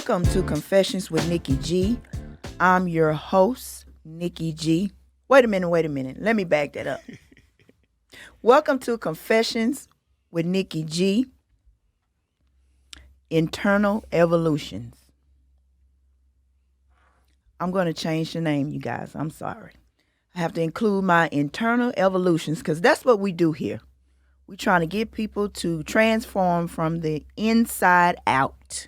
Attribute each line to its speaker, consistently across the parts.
Speaker 1: Welcome to Confessions with Nikki G. I'm your host, Nikki G. Wait a minute. Let me back that up. Welcome to Confessions with Nikki G. Internal Evolutions. I'm going to change the name, you guys. I'm sorry. I have to include my internal evolutions because that's what we do here. We're trying to get people to transform from the inside out.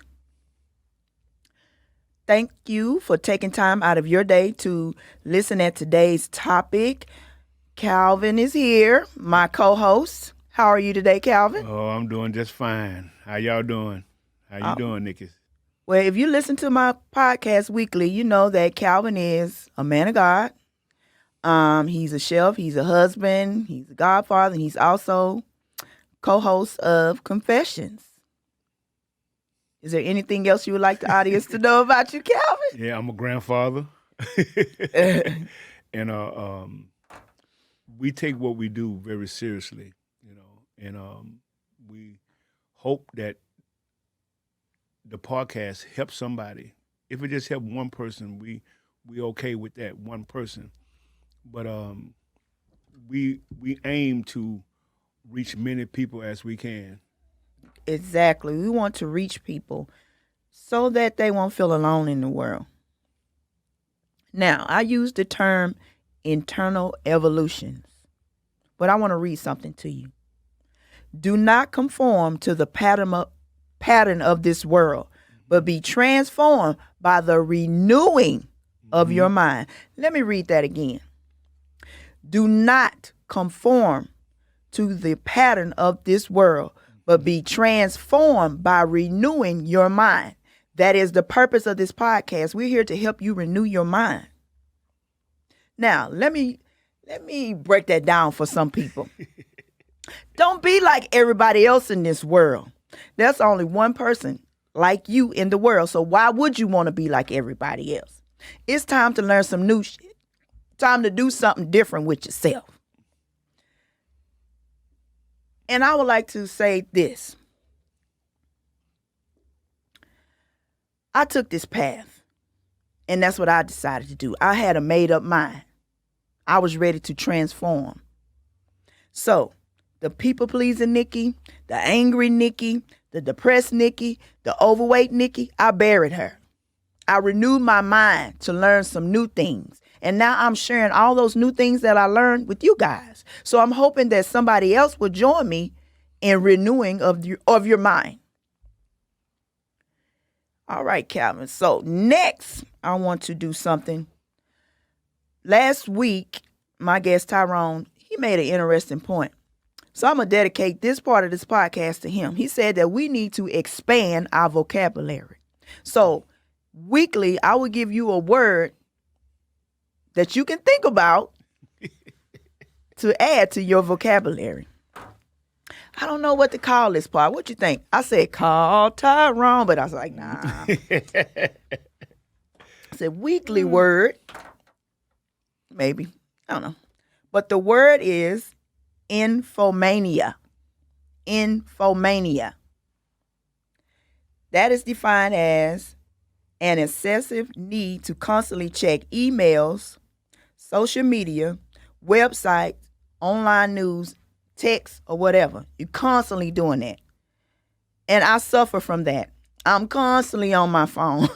Speaker 1: Thank you for taking time out of your day to listen at today's topic. Calvin is here, my co-host. How are you today, Calvin?
Speaker 2: Oh, I'm doing just fine. How y'all doing? How you doing, Nikki?
Speaker 1: Well, if you listen to my podcast weekly, you know that Calvin is a man of God. He's a chef, he's a husband, he's a godfather, and he's also co-host of Confessions. Is there anything else you would like the audience to know about you, Calvin?
Speaker 2: Yeah, I'm a grandfather. And we take what we do very seriously, and we hope that the podcast helps somebody. If it just helps one person, we okay with that one person. But we aim to reach many people as we can.
Speaker 1: Exactly. We want to reach people so that they won't feel alone in the world. Now, I use the term internal evolutions, but I want to read something to you. Do not conform to the pattern of this world, but be transformed by the renewing of your mind. Let me read that again. Do not conform to the pattern of this world, but be transformed by renewing your mind. That is the purpose of this podcast. We're here to help you renew your mind. Now, let me break that down for some people. Don't be like everybody else in this world. There's only one person like you in the world, so why would you want to be like everybody else? It's time to learn some new shit. Time to do something different with yourself. And I would like to say this. I took this path, and that's what I decided to do. I had a made-up mind. I was ready to transform. So, the people-pleasing Nikki, the angry Nikki, the depressed Nikki, the overweight Nikki, I buried her. I renewed my mind to learn some new things. And now I'm sharing all those new things that I learned with you guys. So I'm hoping that somebody else will join me in renewing of your mind. All right, Calvin. So next, I want to do something. Last week, my guest Tyrone, he made an interesting point. So I'm going to dedicate this part of this podcast to him. He said that we need to expand our vocabulary. So weekly, I will give you a word that you can think about to add to your vocabulary. I don't know what to call this part. What you think? I said call Tyrone, but I was like, nah. I said weekly word. Maybe. I don't know. But the word is infomania. Infomania. That is defined as an excessive need to constantly check emails, social media, websites, online news, text, or whatever. You're constantly doing that. And I suffer from that. I'm constantly on my phone.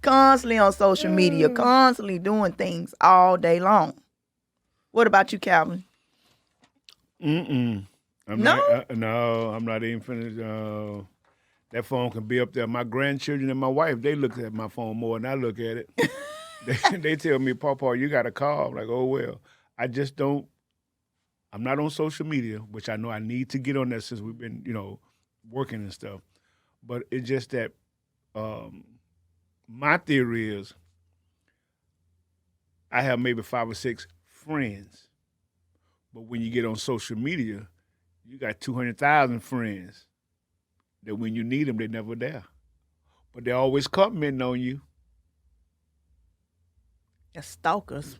Speaker 1: Constantly on social media. Constantly doing things all day long. What about you, Calvin?
Speaker 2: I'm not even finished. That phone can be up there. My grandchildren and my wife, they look at my phone more than I look at it. They tell me, Papa, you got to call. I'm like, oh, well, I just don't. I'm not on social media, which I know I need to get on that since we've been, working and stuff. But it's just that my theory is I have maybe 5 or 6 friends. But when you get on social media, you got 200,000 friends that when you need them, they're never there. But they're always commenting on you.
Speaker 1: They're stalkers.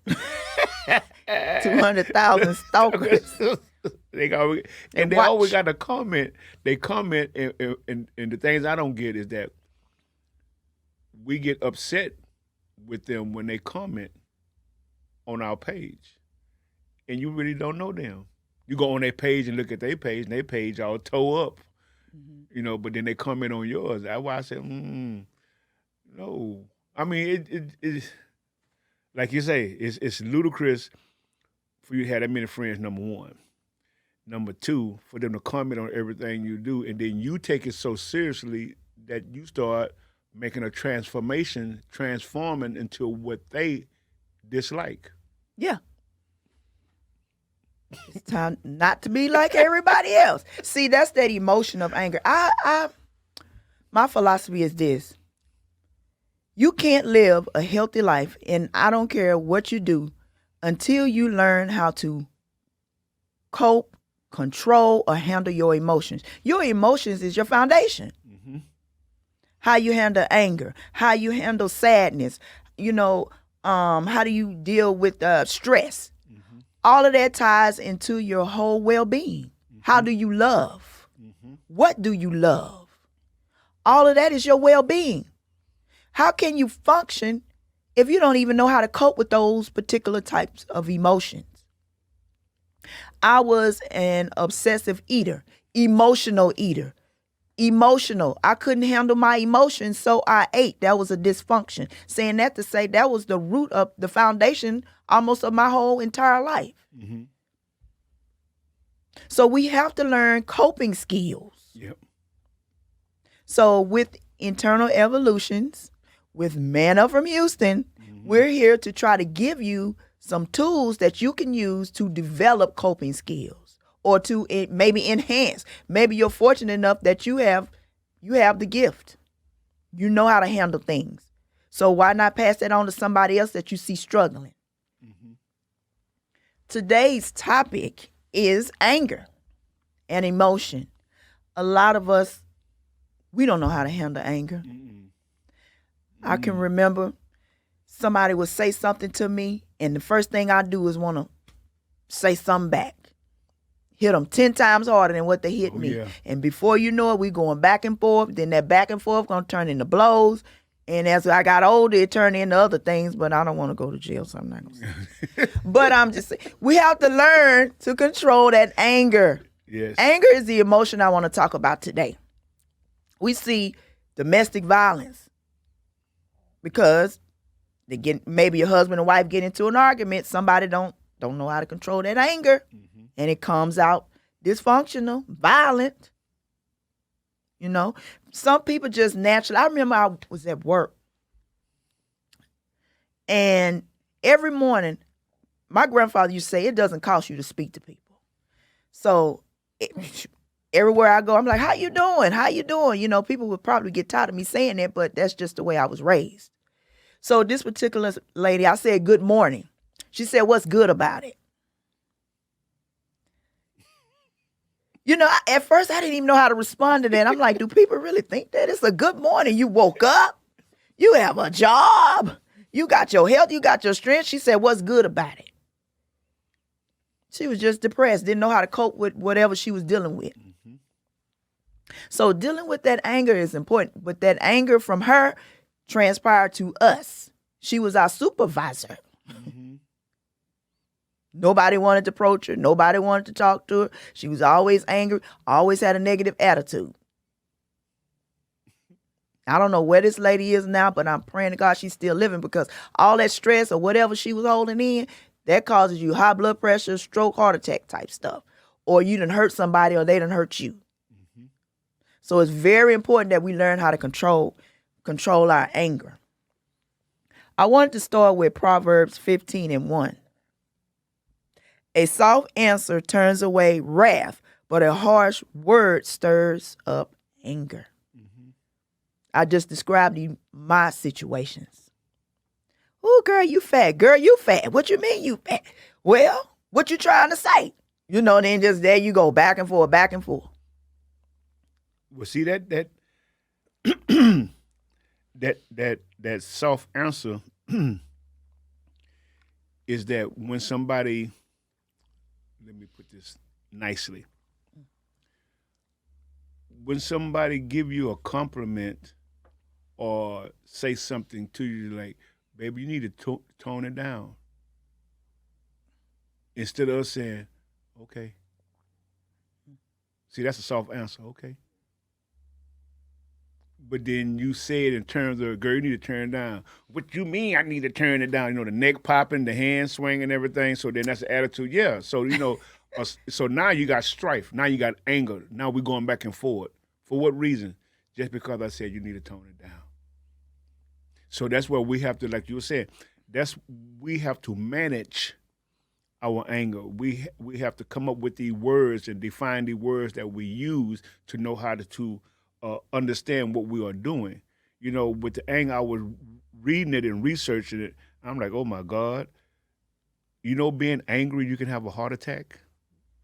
Speaker 1: 200,000 stalkers.
Speaker 2: They always got to comment. They comment, and the things I don't get is that we get upset with them when they comment on our page, and you really don't know them. You go on their page and look at their page, and their page all toe up, but then they comment on yours. That's why I said, no. I mean, it's like you say, it's ludicrous for you to have that many friends, number one. Number two, for them to comment on everything you do, and then you take it so seriously that you start making a transforming into what they dislike.
Speaker 1: Yeah. It's time not to be like everybody else. See, that's that emotion of anger. My philosophy is this. You can't live a healthy life, and I don't care what you do, until you learn how to cope, control, or handle your emotions. Your emotions is your foundation. Mm-hmm. How you handle anger, how you handle sadness, how do you deal with stress? Mm-hmm. All of that ties into your whole well-being. Mm-hmm. How do you love? Mm-hmm. What do you love? All of that is your well-being. How can you function if you don't even know how to cope with those particular types of emotions? I was an obsessive eater, emotional eater. Emotional. I couldn't handle my emotions, so I ate. That was a dysfunction. Saying that to say that was the root of the foundation almost of my whole entire life. Mm-hmm. So we have to learn coping skills.
Speaker 2: Yep.
Speaker 1: So with Internal Evolutions, with Manna from Houston, we're here to try to give you some tools that you can use to develop coping skills or to maybe enhance. Maybe you're fortunate enough that you have the gift. You know how to handle things. So why not pass that on to somebody else that you see struggling? Mm-hmm. Today's topic is anger and emotion. A lot of us, we don't know how to handle anger. Mm-hmm. I can remember somebody would say something to me, and the first thing I do is want to say something back. Hit them 10 times harder than what they hit me. Yeah. And before you know it, we going back and forth. Then that back and forth going to turn into blows. And as I got older, it turned into other things, but I don't want to go to jail, so I'm not going to say. But I'm just saying, we have to learn to control that anger.
Speaker 2: Yes.
Speaker 1: Anger is the emotion I want to talk about today. We see domestic violence because maybe your husband and wife get into an argument. Somebody don't know how to control that anger, and it comes out dysfunctional, violent. Some people just naturally. I remember I was at work, and every morning, my grandfather used to say it doesn't cost you to speak to people. So everywhere I go, I'm like, "How you doing? How you doing?" People would probably get tired of me saying that, but that's just the way I was raised. So this particular lady, I said, "Good morning." She said, "What's good about it?" At first I didn't even know how to respond to that. I'm like, do people really think that? It's a good morning. You woke up. You have a job. You got your health. You got your strength. She said, "What's good about it?" She was just depressed. Didn't know how to cope with whatever she was dealing with. Mm-hmm. So dealing with that anger is important. But that anger from her transpired to us. She was our supervisor. Mm-hmm. Nobody wanted to approach her. Nobody wanted to talk to her. She was always angry, always had a negative attitude. I don't know where this lady is now, but I'm praying to God she's still living, because all that stress or whatever she was holding in, that causes you high blood pressure, stroke, heart attack type stuff. Or you done hurt somebody or they done hurt you. Mm-hmm. So it's very important that we learn how to control our anger. I wanted to start with Proverbs 15:1. A soft answer turns away wrath, but a harsh word stirs up anger. Mm-hmm. I just described my situations. "Oh, girl, you fat. Girl, you fat. What you mean you fat?" "Well, what you trying to say?" Then just there you go, back and forth, back and forth.
Speaker 2: Well, see that that soft answer is that when somebody, let me put this nicely, when somebody give you a compliment or say something to you like, baby, you need to tone it down. Instead of us saying, okay. See, that's a soft answer, okay. But then you say it in terms of, girl, you need to turn it down. What you mean I need to turn it down? You know, the neck popping, the hand swinging, everything. So then that's the attitude. Yeah. So, so now you got strife. Now you got anger. Now we're going back and forth. For what reason? Just because I said you need to tone it down. So that's where we have to, like you were saying, we have to manage our anger. We have to come up with the words and define the words that we use to know how to understand what we are doing. With the anger, I was reading it and researching it. I'm like, oh my God. Being angry, you can have a heart attack.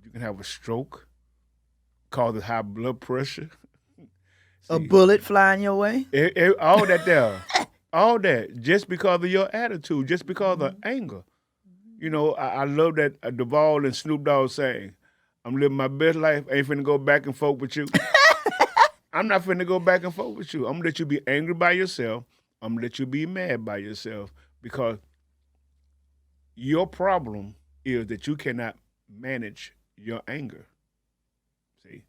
Speaker 2: You can have a stroke, cause high blood pressure.
Speaker 1: A bullet flying your way.
Speaker 2: All that there. All that. Just because of your attitude, just because of anger. I love that Duval and Snoop Dogg saying, I'm living my best life, ain't finna go back and forth with you. I'm not finna go back and forth with you. I'm gonna let you be angry by yourself. I'm gonna let you be mad by yourself because your problem is that you cannot manage your anger. See?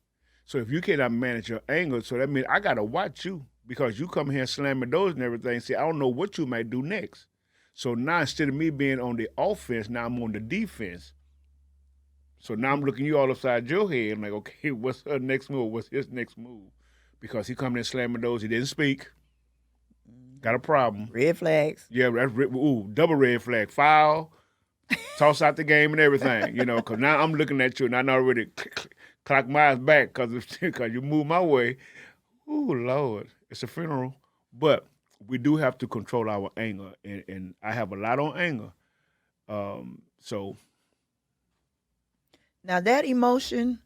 Speaker 2: So if you cannot manage your anger, so that means I gotta watch you because you come here slamming doors and everything. See, I don't know what you might do next. So now instead of me being on the offense, now I'm on the defense. So now I'm looking you all upside your head. I'm like, okay, what's her next move? What's his next move? Because he coming in slamming doors. He didn't speak. Got a problem.
Speaker 1: Red flags.
Speaker 2: Yeah, that's double red flag. Foul. Toss out the game and everything. Because now I'm looking at you and I already clock my eyes back because you move my way. Ooh, Lord. It's a funeral. But we do have to control our anger. And I have a lot on anger. So.
Speaker 1: Now that emotion,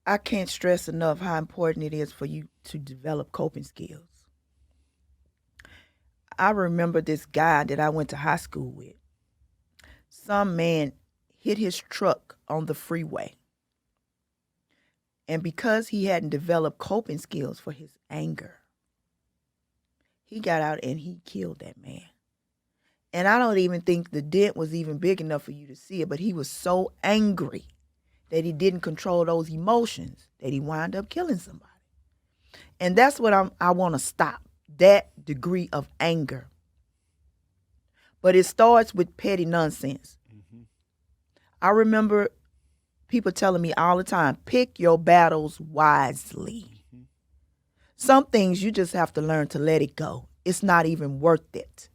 Speaker 1: I can't stress enough how important it is for you to develop coping skills. I remember this guy that I went to high school with. Some man hit his truck on the freeway. And because he hadn't developed coping skills for his anger, he got out and he killed that man. And I don't even think the dent was even big enough for you to see it, but he was so angry that he didn't control those emotions that he wound up killing somebody. And that's what I want to stop, that degree of anger. But it starts with petty nonsense. Mm-hmm. I remember people telling me all the time, pick your battles wisely. Mm-hmm. Some things you just have to learn to let it go. It's not even worth it.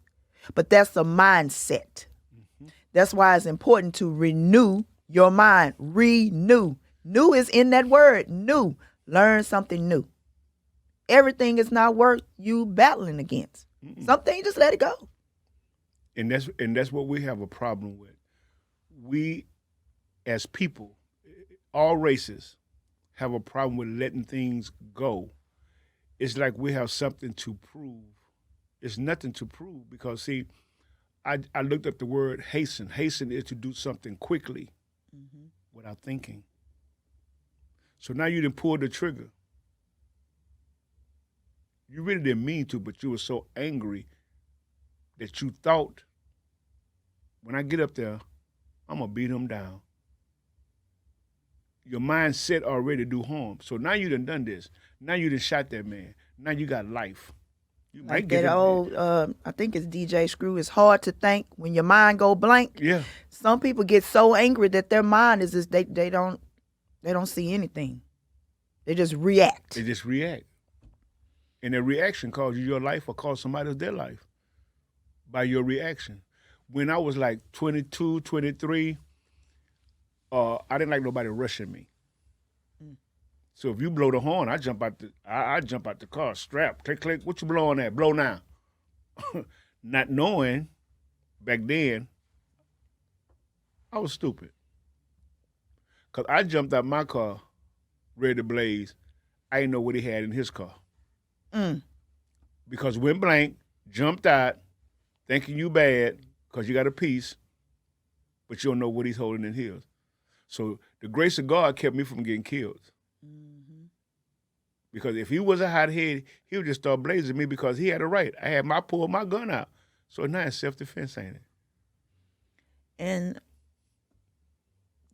Speaker 1: But that's a mindset. Mm-hmm. That's why it's important to renew your mind. Renew. New is in that word. New. Learn something new. Everything is not worth you battling against. Mm-mm. Something, just let it go.
Speaker 2: And that's what we have a problem with. We, as people, all races, have a problem with letting things go. It's like we have something to prove. It's nothing to prove because, see, I looked up the word hasten. Hasten is to do something quickly without thinking. So now you didn't pull the trigger. You really didn't mean to, but you were so angry that you thought, when I get up there, I'm going to beat him down. Your mindset already do harm. So now you done this. Now you done shot that man. Now you got life. You
Speaker 1: like that old, I think it's DJ Screw, it's hard to think when your mind go blank.
Speaker 2: Yeah.
Speaker 1: Some people get so angry that their mind is just, they don't see anything. They just react.
Speaker 2: They just react. And their reaction costs you your life or costs somebody else their life by your reaction. When I was like 22, 23, I didn't like nobody rushing me. So if you blow the horn, I jump out the car, strap, click, click. What you blowing at? Blow now. Not knowing back then, I was stupid. Because I jumped out my car, ready to blaze. I didn't know what he had in his car. Because went blank, jumped out, thinking you bad because you got a piece, but you don't know what he's holding in his. So the grace of God kept me from getting killed. Because if he was a hothead, he would just start blazing me because he had a right. I had pulled my gun out. So now it's self-defense, ain't it?
Speaker 1: And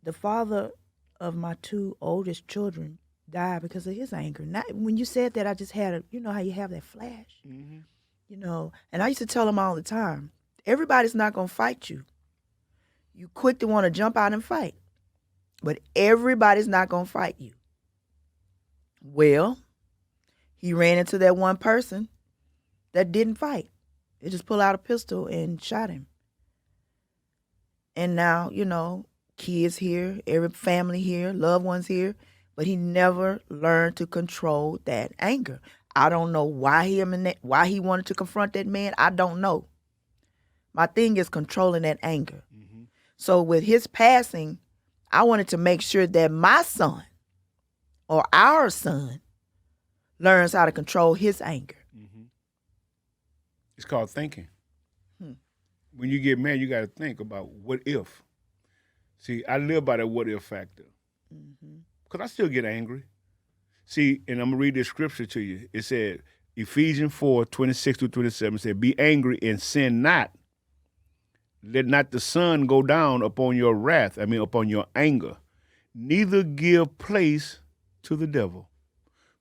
Speaker 1: the father of my 2 oldest children died because of his anger. Not, when you said that, I just had you know how you have that flash?
Speaker 2: Mm-hmm.
Speaker 1: You know, and I used to tell them all the time, everybody's not going to fight you. You quick to want to jump out and fight. But everybody's not going to fight you. Well, he ran into that one person that didn't fight. They just pulled out a pistol and shot him. And now, you know, kids here, every family here, loved ones here, but he never learned to control that anger. I don't know why he wanted to confront that man. I don't know. My thing is controlling that anger. Mm-hmm. So with his passing, I wanted to make sure that my son or our son learns how to control his anger.
Speaker 2: Mm-hmm. It's called thinking. When you get mad, you got to think about what if. See, I live by that what if factor. Because I still get angry. See, and I'm going to read this scripture to you. It said, Ephesians 4:26-27 said, be angry and sin not. Let not the sun go down upon your wrath, upon your anger. Neither give place to the devil.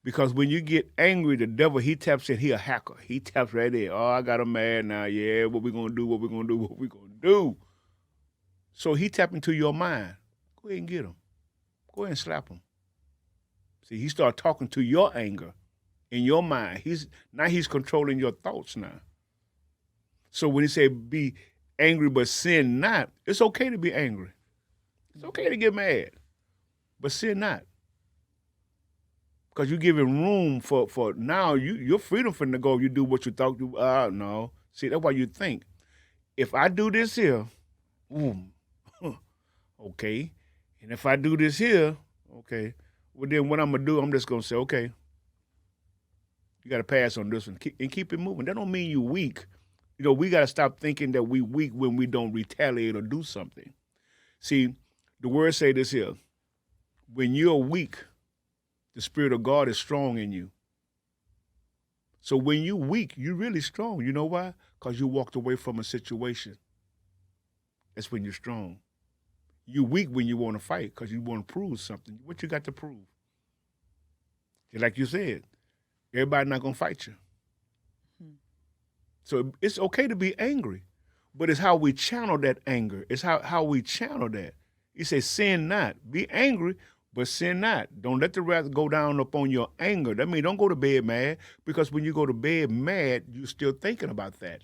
Speaker 2: Because when you get angry, the devil, he taps in, he a hacker. He taps right there. Oh, I got him mad now. Yeah, what we going to do, what we going to do, what we going to do. So he tap into your mind. Go ahead and get him. Go ahead and slap him. See, he start talking to your anger in your mind. He's controlling your thoughts now. So when he say be angry but sin not, it's okay to be angry. It's okay to get mad, but sin not. Because you're giving room for now, your freedom finna go. You do what you thought you, no. See, that's why you think. If I do this here, okay. And if I do this here, okay. Well, then what I'm going to do, I'm just going to say, okay, you got to pass on this one and keep it moving. That don't mean you weak. You know, we got to stop thinking that we weak when we don't retaliate or do something. See, the word say this here. When you're weak, the Spirit of God is strong in you. So when you're weak, you're really strong. You know why? Because you walked away from a situation. That's when you're strong. You're weak when you want to fight because you want to prove something. What you got to prove? Just like you said, everybody not going to fight you. So it's okay to be angry, but it's how we channel that anger. It's how we channel that. He says, sin not. Be angry, but sin not. Don't let the wrath go down upon your anger. That means don't go to bed mad, because when you go to bed mad, you're still thinking about that.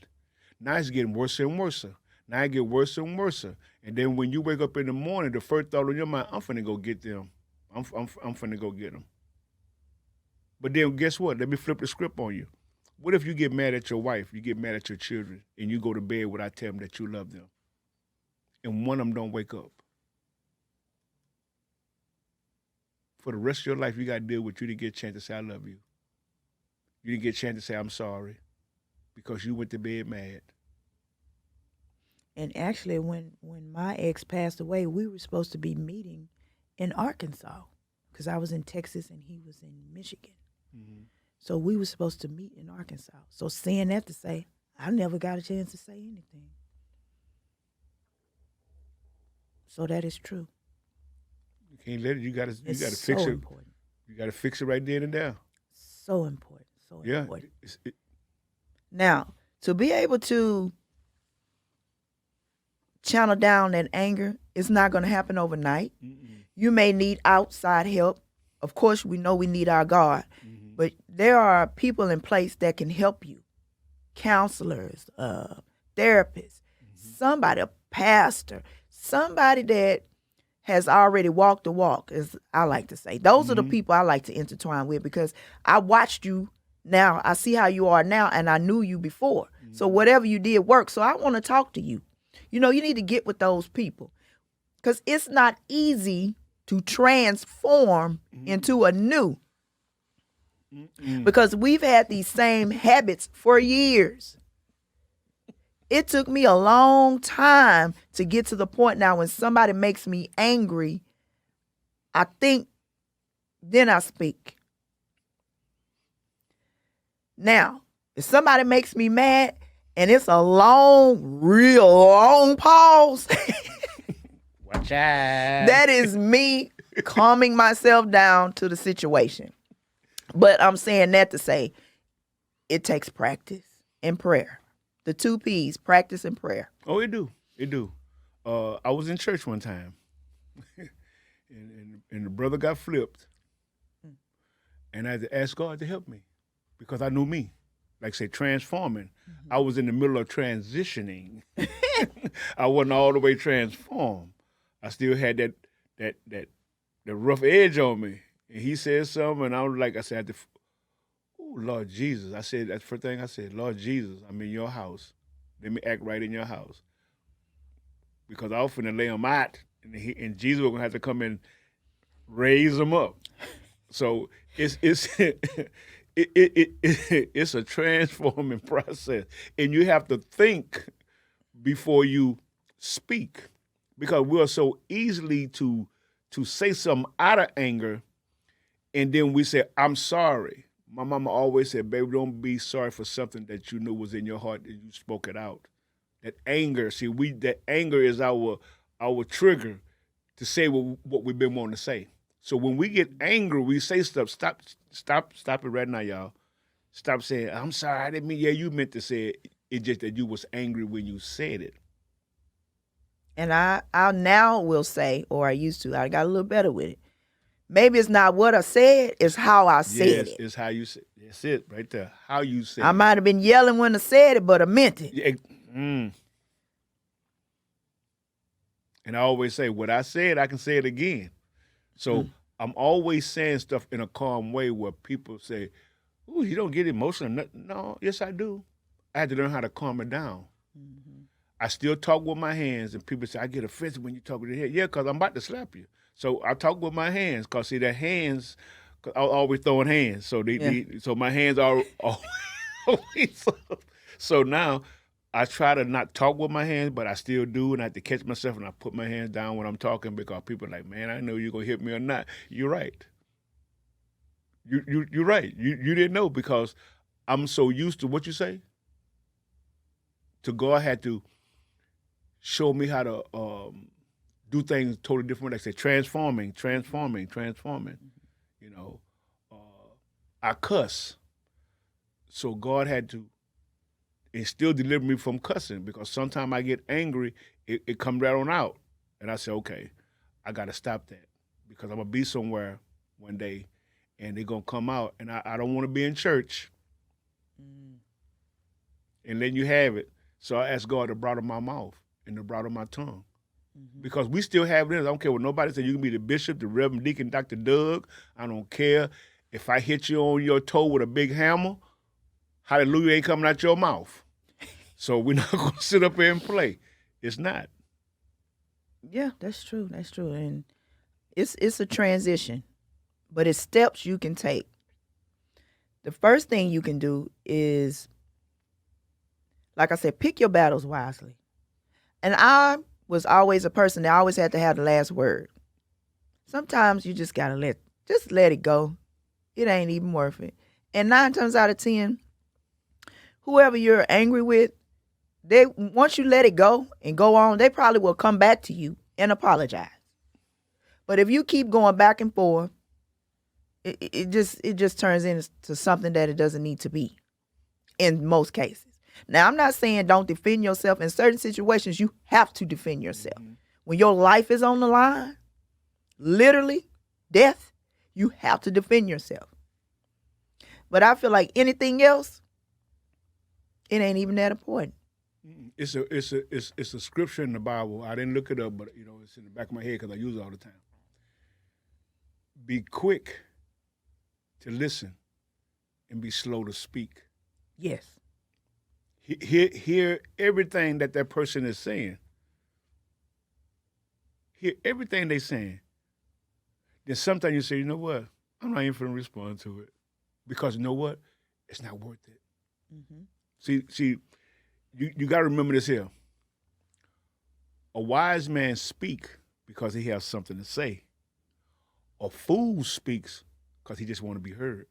Speaker 2: Now it's getting worse and worse. Now it get worse and worse. And then when you wake up in the morning, the first thought on your mind, I'm finna go get them. I'm finna go get them. But then guess what? Let me flip the script on you. What if you get mad at your wife, you get mad at your children, and you go to bed without telling them that you love them, and one of them don't wake up? For the rest of your life, you got to deal with you didn't get a chance to say, I love you. You didn't get a chance to say, I'm sorry, because you went to bed mad.
Speaker 1: And actually, when my ex passed away, we were supposed to be meeting in Arkansas, because I was in Texas and he was in Michigan. Mm-hmm. So we were supposed to meet in Arkansas. So saying that to say, I never got a chance to say anything. So that is true.
Speaker 2: You can't let it. You gotta fix it.
Speaker 1: Important.
Speaker 2: You gotta fix it right then and there.
Speaker 1: So important. So
Speaker 2: yeah,
Speaker 1: important. Now, to be able to channel down that anger, it's not going to happen overnight. Mm-mm. You may need outside help. Of course, we know we need our God. Mm-hmm. But there are people in place that can help you. Counselors, therapists, somebody, a pastor, somebody that has already walked the walk, as I like to say. Those are the people I like to intertwine with, because I watched you now. I see how you are now, and I knew you before. So whatever you did worked. So I want to talk to you. You know, you need to get with those people, because it's not easy to transform into a new. Because we've had these same habits for years. It took me a long time to get to the point now when somebody makes me angry, I think, then I speak. Now, if somebody makes me mad and it's a long, real long pause,
Speaker 2: Watch out.
Speaker 1: that is me calming myself down to the situation. But I'm saying that to say it takes practice and prayer. The 2 P's, practice and prayer.
Speaker 2: Oh, it do. It do. I was in church one time, and the brother got flipped, and I had to ask God to help me because I knew me. Like say transforming. I was in the middle of transitioning. I wasn't all the way transformed. I still had that rough edge on me. And he said something, and I was like, I said, oh, Lord Jesus. I said, that's the first thing I said, Lord Jesus, I'm in your house. Let me act right in your house. Because I was finna lay him out, and Jesus was going to have to come and raise him up. So it's it's a transforming process. And you have to think before you speak. Because we are so easily to say something out of anger, and then we say, I'm sorry. My mama always said, baby, don't be sorry for something that you knew was in your heart and you spoke it out. That anger, that anger is our trigger to say what we've been wanting to say. So when we get angry, we say stuff. Stop it right now, y'all. Stop saying, I'm sorry, I didn't mean, yeah, you meant to say it. It's just that you was angry when you said it.
Speaker 1: And I now will say, or I used to, I got a little better with it. Maybe it's not what I said, it's how I said it.
Speaker 2: It's how you said it. That's it right there. How you said it.
Speaker 1: I might have been yelling when I said it, but I meant it.
Speaker 2: Yeah, And I always say, what I said, I can say it again. So I'm always saying stuff in a calm way where people say, ooh, you don't get emotional. No, yes, I do. I had to learn how to calm it down. Mm-hmm. I still talk with my hands, and people say, I get offended when you talk with your head. Yeah, because I'm about to slap you. So I talk with my hands, because, see, the hands, cause I'm always throwing hands. So so my hands are always up. So now I try to not talk with my hands, but I still do, and I have to catch myself, and I put my hands down when I'm talking, because people are like, man, I know you're going to hit me or not. You're right. You're right. You didn't know, because I'm so used to what you say. To God had to show me how to do things totally different. Like I say, transforming. You know, I cuss. So God had to instill, deliver me from cussing, because sometimes I get angry, it comes right on out. And I say, okay, I got to stop that, because I'm going to be somewhere one day and they're going to come out, and I don't want to be in church and letting you have it. So I asked God to bridle my mouth and to bridle my tongue. Because we still have it. I don't care what nobody says. You can be the bishop, the Reverend Deacon, Dr. Doug. I don't care. If I hit you on your toe with a big hammer, hallelujah ain't coming out your mouth. So we're not going to sit up here and play. It's not.
Speaker 1: Yeah, that's true. That's true. And it's a transition, but it's steps you can take. The first thing you can do is, like I said, pick your battles wisely. And I was always a person that always had to have the last word. Sometimes you just gotta let it go. It ain't even worth it. And 9 times out of 10, whoever you're angry with, once you let it go and go on, they probably will come back to you and apologize. But if you keep going back and forth, it just turns into something that it doesn't need to be in most cases. Now, I'm not saying don't defend yourself. In certain situations, you have to defend yourself. Mm-hmm. When your life is on the line, literally, death, you have to defend yourself. But I feel like anything else, it ain't even that important.
Speaker 2: It's a scripture in the Bible. I didn't look it up, but it's in the back of my head because I use it all the time. Be quick to listen and be slow to speak.
Speaker 1: Yes.
Speaker 2: Hear everything that person is saying. Hear everything they're saying. Then sometimes you say, you know what? I'm not even going to respond to it. Because you know what? It's not worth it. Mm-hmm. See, you got to remember this here. A wise man speaks because he has something to say. A fool speaks because he just want to be heard.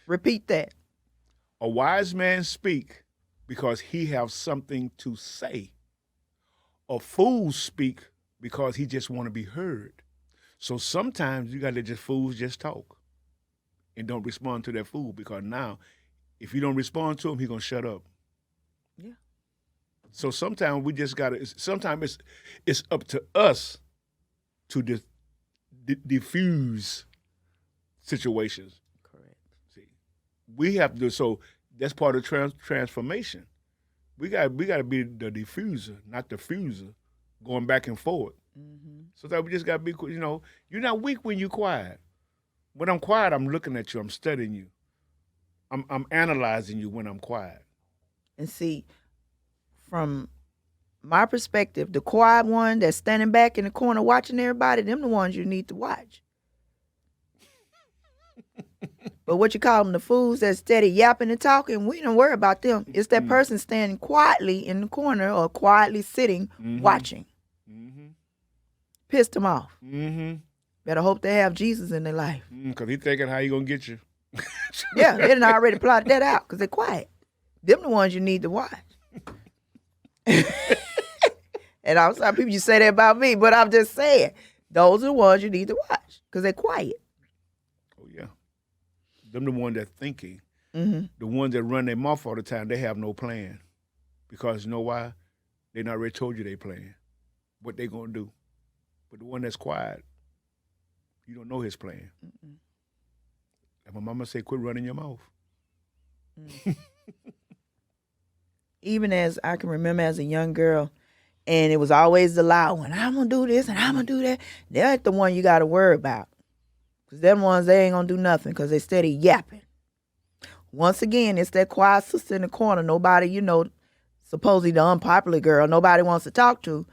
Speaker 1: Repeat that.
Speaker 2: A wise man speak because he have something to say. A fool speak because he just want to be heard. So sometimes you got to let just fools just talk and don't respond to that fool, because now if you don't respond to him, he going to shut up.
Speaker 1: Yeah.
Speaker 2: So sometimes we just got to, sometimes it's up to us to diffuse situations.
Speaker 1: Correct.
Speaker 2: See, we have to do, so that's part of transformation. We got to be the diffuser, not the fuser, going back and forth.
Speaker 1: Mm-hmm.
Speaker 2: So that we just got to be, you're not weak when you're quiet. When I'm quiet, I'm looking at you, I'm studying you. I'm analyzing you when I'm quiet.
Speaker 1: And see, from my perspective, the quiet one that's standing back in the corner watching everybody, them the ones you need to watch. But what you call them, the fools that steady yapping and talking, we don't worry about them. It's that person standing quietly in the corner or quietly sitting watching.
Speaker 2: Mm-hmm.
Speaker 1: Pissed them off.
Speaker 2: Mm-hmm.
Speaker 1: Better hope they have Jesus in their life.
Speaker 2: Because he thinking how he going to get you.
Speaker 1: Yeah, they done already plotted that out because they're quiet. Them the ones you need to watch. And I'm sorry, people, you say that about me, but I'm just saying, those are the ones you need to watch because they're quiet.
Speaker 2: Oh, yeah. Them the ones that thinking.
Speaker 1: Mm-hmm.
Speaker 2: The ones that run their mouth all the time, they have no plan. Because you know why? They not already told you they plan, what they going to do. But the one that's quiet, you don't know his plan.
Speaker 1: Mm-mm.
Speaker 2: And my mama say, quit running your mouth.
Speaker 1: Even as I can remember as a young girl, and it was always the loud one, I'm going to do this and I'm going to do that. They're the one you got to worry about. Because them ones, they ain't going to do nothing because they steady yapping. Once again, it's that quiet sister in the corner. Nobody, supposedly the unpopular girl, nobody wants to talk to.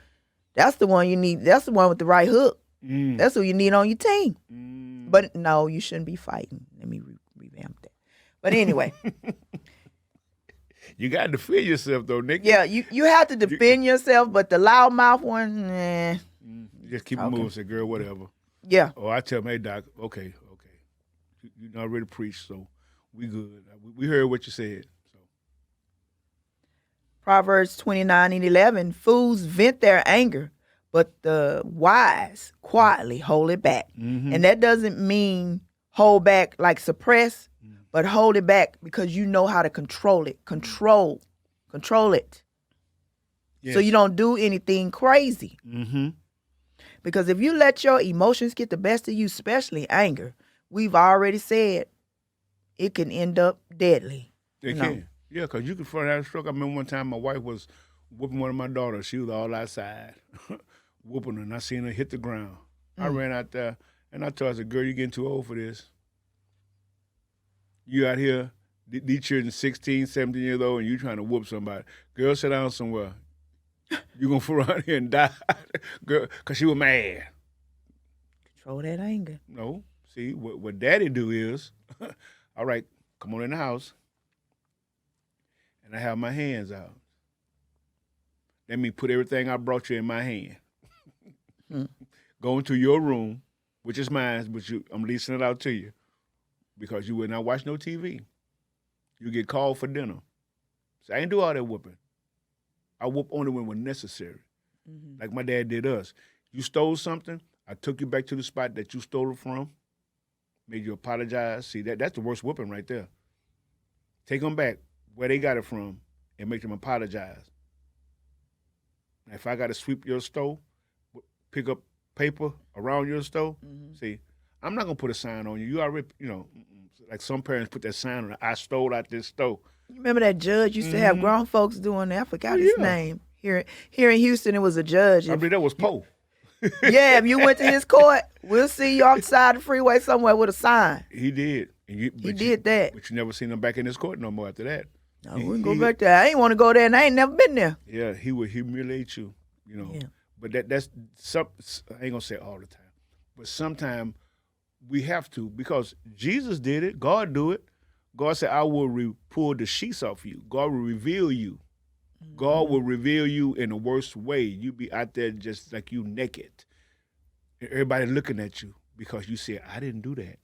Speaker 1: That's the one you need. That's the one with the right hook. That's who you need on your team. But no, you shouldn't be fighting. Let me revamp that. But anyway.
Speaker 2: You got to defend yourself, though, Nick.
Speaker 1: Yeah, you have to defend yourself, but the loudmouth one, nah.
Speaker 2: You just keep it moving, say, girl, whatever.
Speaker 1: Yeah.
Speaker 2: Or I tell them, hey, doc, okay. You already preached, so we good. We heard what you said. So.
Speaker 1: Proverbs 29:11, fools vent their anger, but the wise quietly hold it back.
Speaker 2: Mm-hmm.
Speaker 1: And that doesn't mean hold back like suppress, but hold it back because you know how to control it. Control it. Yes. So you don't do anything crazy.
Speaker 2: Mm-hmm.
Speaker 1: Because if you let your emotions get the best of you, especially anger, we've already said it can end up deadly.
Speaker 2: It can. Yeah, because you can have a stroke. I remember one time my wife was whooping one of my daughters. She was all outside whooping her, and I seen her hit the ground. I ran out there, and I told her, I said, girl, you're getting too old for this. You out here, these children 16, 17 years old, and you trying to whoop somebody. Girl, sit down somewhere. You're going to fool around here and die. Girl, because she was mad.
Speaker 1: Control that anger.
Speaker 2: No. See, what daddy do is, all right, come on in the house. And I have my hands out. Let me put everything I brought you in my hand. Go into your room, which is mine, but I'm leasing it out to you. Because you will not watch no TV. You get called for dinner. So I ain't do all that whooping. I whoop only when necessary. Mm-hmm. Like my dad did us. You stole something, I took you back to the spot that you stole it from, made you apologize. See, that's the worst whooping right there. Take them back where they got it from and make them apologize. Now, if I got to sweep your stove, pick up paper around your stove, see, I'm not going to put a sign on you. You already, like some parents put that sign on it. I stole out this stove.
Speaker 1: You remember that judge used to have grown folks doing that? I forgot his name. Here in Houston, it was a judge.
Speaker 2: I believe that was Poe.
Speaker 1: Yeah, if you went to his court, we'll see you outside the freeway somewhere with a sign.
Speaker 2: He did. He
Speaker 1: did that.
Speaker 2: But you never seen him back in his court no more after that.
Speaker 1: No, we can go back there. I ain't want to go there, and I ain't never been there.
Speaker 2: Yeah, he would humiliate you, Yeah. But that's some. I ain't gonna say all the time, but sometimes we have to, because Jesus did it. God do it. God said, "I will pull the sheets off you." God will reveal you. Mm-hmm. God will reveal you in the worst way. You be out there just like you naked, and everybody looking at you because you said, "I didn't do that."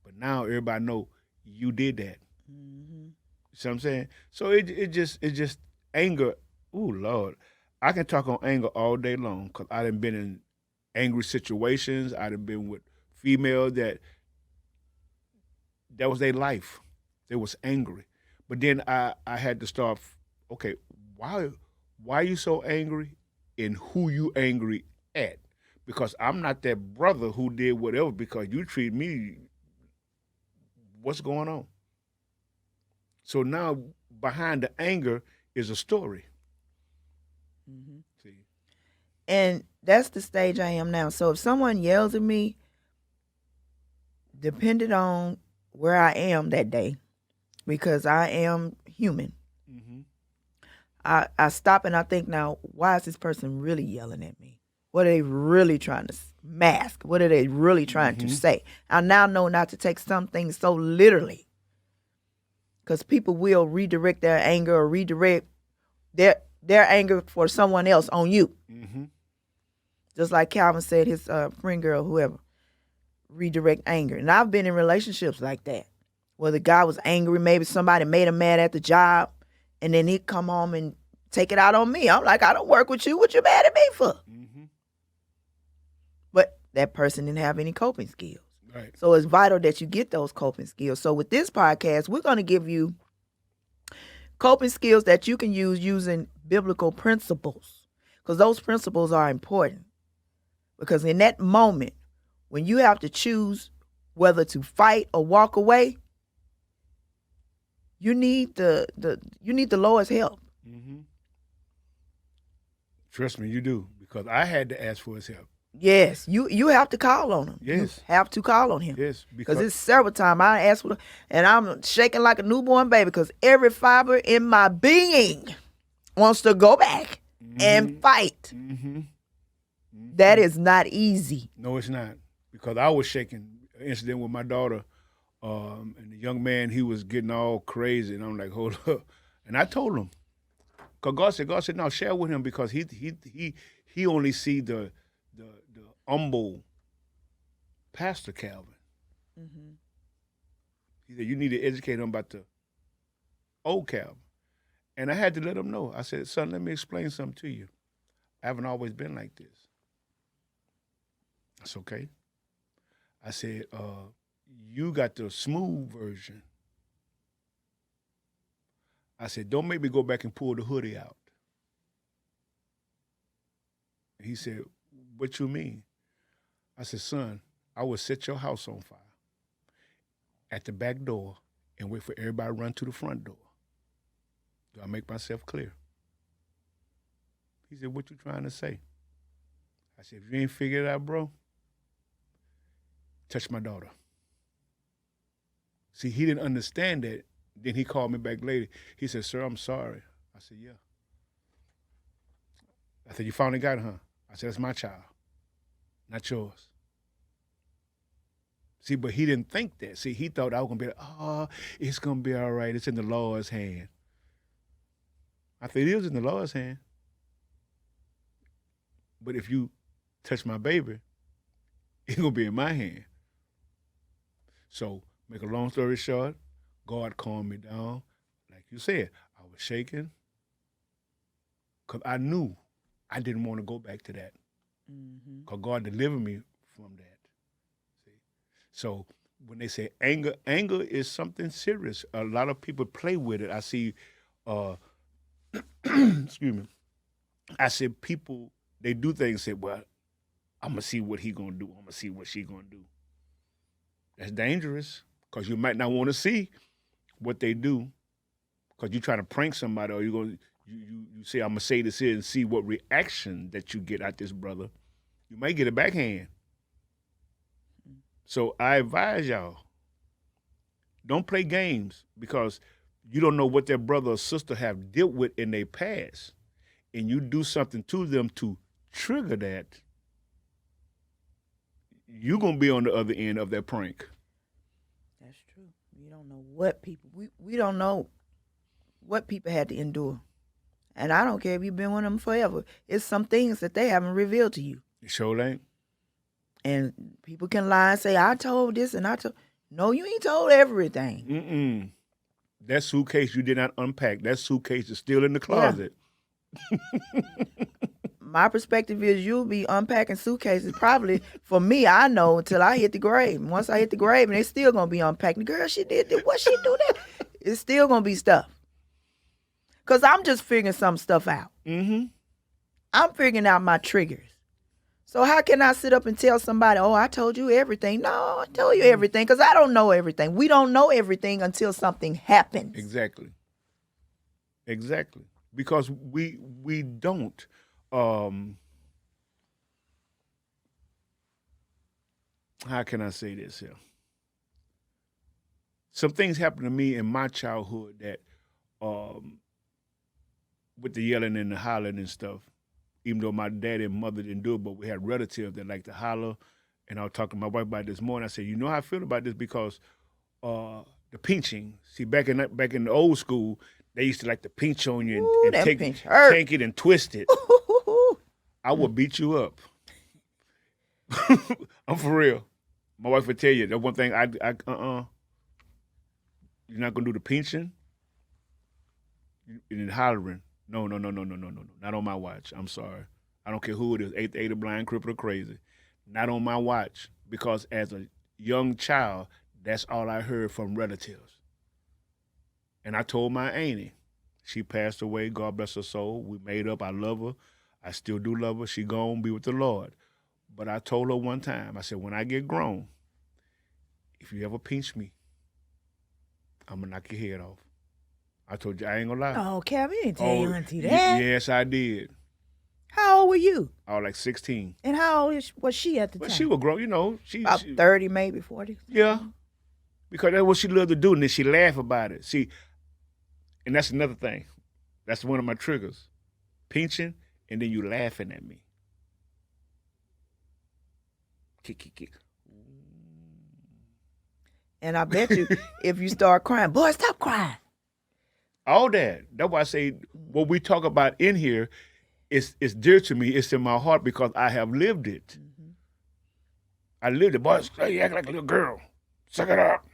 Speaker 2: But now everybody know you did that.
Speaker 1: Mm-hmm.
Speaker 2: See what I'm saying? So it just anger. Ooh, Lord, I can talk on anger all day long because I done been in angry situations. I done been with females that was their life. They was angry, but then I had to start. Okay, why are you so angry, and who you angry at? Because I'm not that brother who did whatever because you treat me. What's going on? So now behind the anger is a story.
Speaker 1: Mm-hmm.
Speaker 2: See,
Speaker 1: And that's the stage I am now. So if someone yells at me, depending on where I am that day, because I am human,
Speaker 2: mm-hmm.
Speaker 1: I stop and I think, now, why is this person really yelling at me? What are they really trying to mask? What are they really trying to say? I now know not to take some things so literally, because people will redirect their anger or redirect their anger for someone else on you.
Speaker 2: Mm-hmm.
Speaker 1: Just like Calvin said, his friend girl, whoever, redirect anger. And I've been in relationships like that, where the guy was angry, maybe somebody made him mad at the job, and then he'd come home and take it out on me. I'm like, I don't work with you. What you mad at me for?
Speaker 2: Mm-hmm.
Speaker 1: But that person didn't have any coping skills.
Speaker 2: Right.
Speaker 1: So it's vital that you get those coping skills. So with this podcast, we're going to give you coping skills that you can use using biblical principles, because those principles are important. Because in that moment, when you have to choose whether to fight or walk away, you need the Lord's help.
Speaker 2: Mm-hmm. Trust me, you do, because I had to ask for his help.
Speaker 1: Yes, you have to call on him.
Speaker 2: Yes.
Speaker 1: You have to call on him.
Speaker 2: Yes,
Speaker 1: Because it's several times I asked for, and I'm shaking like a newborn baby because every fiber in my being wants to go back and fight.
Speaker 2: Mm-hmm.
Speaker 1: That is not easy.
Speaker 2: No, it's not, because I was shaking. An incident with my daughter, and the young man, he was getting all crazy, and I'm like, hold up, and I told him, because God said, no, share with him, because he only see the humble Pastor Calvin.
Speaker 1: Mm-hmm.
Speaker 2: He said, you need to educate him about the old Calvin. And I had to let him know. I said, son, let me explain something to you. I haven't always been like this. That's okay. I said, you got the smooth version. I said, don't make me go back and pull the hoodie out. He said, what you mean? I said, son, I would set your house on fire at the back door and wait for everybody to run to the front door. Do I make myself clear? He said, what you trying to say? I said, if you ain't figured it out, bro, touch my daughter. See, he didn't understand that. Then he called me back later. He said, sir, I'm sorry. I said, yeah. I said, you finally got it, huh? I said, that's my child, not yours. See, but he didn't think that. See, he thought I was going to be like, oh, it's going to be all right. It's in the Lord's hand. I said, it is in the Lord's hand. But if you touch my baby, it's going to be in my hand. So, make a long story short, God calmed me down. Like you said, I was shaking because I knew I didn't want to go back to that. Because God delivered me from that. See? So when they say anger is something serious. A lot of people play with it. I see, excuse me, I see people, they do things and say, well, I'm going to see what he going to do. I'm going to see what she going to do. That's dangerous because you might not want to see what they do because you're trying to prank somebody, or you're going to, you say, I'm going to say this here and see what reaction that you get at this brother. You might get a backhand. So I advise y'all, don't play games because you don't know what their brother or sister have dealt with in their past. And you do something to them to trigger that, you're going to be on the other end of that prank.
Speaker 1: That's true. We don't know what people, we don't know what people had to endure. And I don't care if you've been with them forever. It's some things that they haven't revealed to you.
Speaker 2: It sure ain't.
Speaker 1: And people can lie and say, I told this and I told. No, you ain't told everything.
Speaker 2: Mm-mm. That suitcase you did not unpack. That suitcase is still in the closet.
Speaker 1: My perspective is you'll be unpacking suitcases probably for me, I know, until I hit the grave. And once I hit the grave and it's still gonna be unpacking. Girl, she did that. What she do that? It's still gonna be stuff. Cause I'm just figuring some stuff out.
Speaker 2: Mm-hmm.
Speaker 1: I'm figuring out my triggers. So how can I sit up and tell somebody, oh, I told you everything? No, I told you everything because I don't know everything. We don't know everything until something happens.
Speaker 2: Exactly. Because we don't. How can I say this here? Some things happened to me in my childhood that, with the yelling and the hollering and stuff, even though my daddy and mother didn't do it, but we had relatives that liked to holler. And I was talking to my wife about this morning. I said, you know how I feel about this? Because the pinching. See, back in the old school, they used to like to pinch on you and take it and twist it. I would beat you up. I'm for real. My wife would tell you that one thing. You're not gonna do the pinching and hollering. No, not on my watch. I'm sorry. I don't care who it is, eighth, blind, crippled, or crazy. Not on my watch, because as a young child, that's all I heard from relatives. And I told my auntie, she passed away, God bless her soul. We made up, I love her. I still do love her. She gone, be with the Lord. But I told her one time, I said, when I get grown, if you ever pinch me, I'm going to knock your head off. I told you, I ain't going to lie.
Speaker 1: Oh, Kevin, you didn't tell your auntie that.
Speaker 2: Yes, I did.
Speaker 1: How old were you?
Speaker 2: I was like 16.
Speaker 1: And how old was she at the time?
Speaker 2: She was grown,
Speaker 1: About 30, maybe 40.
Speaker 2: Yeah, because that's what she loved to do, and then she laugh about it. See, and that's another thing. That's one of my triggers. Pinching, and then you laughing at me. Kick.
Speaker 1: And I bet you, if you start crying, boy, stop crying.
Speaker 2: All that. That's why I say what we talk about in here is dear to me. It's in my heart because I have lived it. Mm-hmm. I lived it. Boy, you act like a little girl. Suck it up.